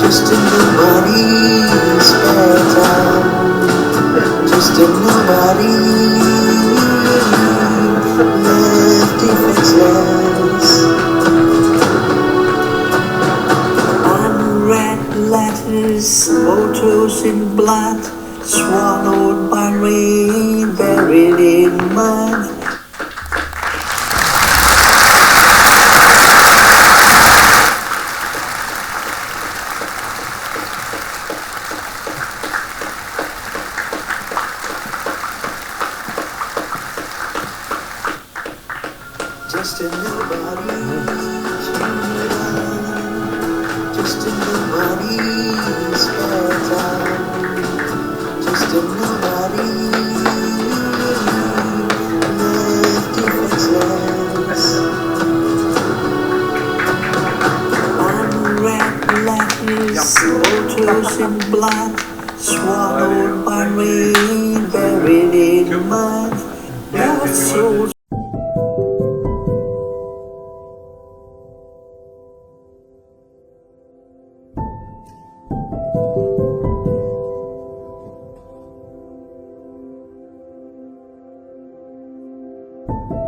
Speaker 4: just a nobody's better. Just a nobody, left defenseless. Unread letters, photos in blood, swallowed by rain, buried in mud. Just a nobody, just a nobody's better. Just a nobody, left defenseless. Unread letters, photos in blood, swallowed by rain, buried in mud. Your soul.
Speaker 6: Thank you.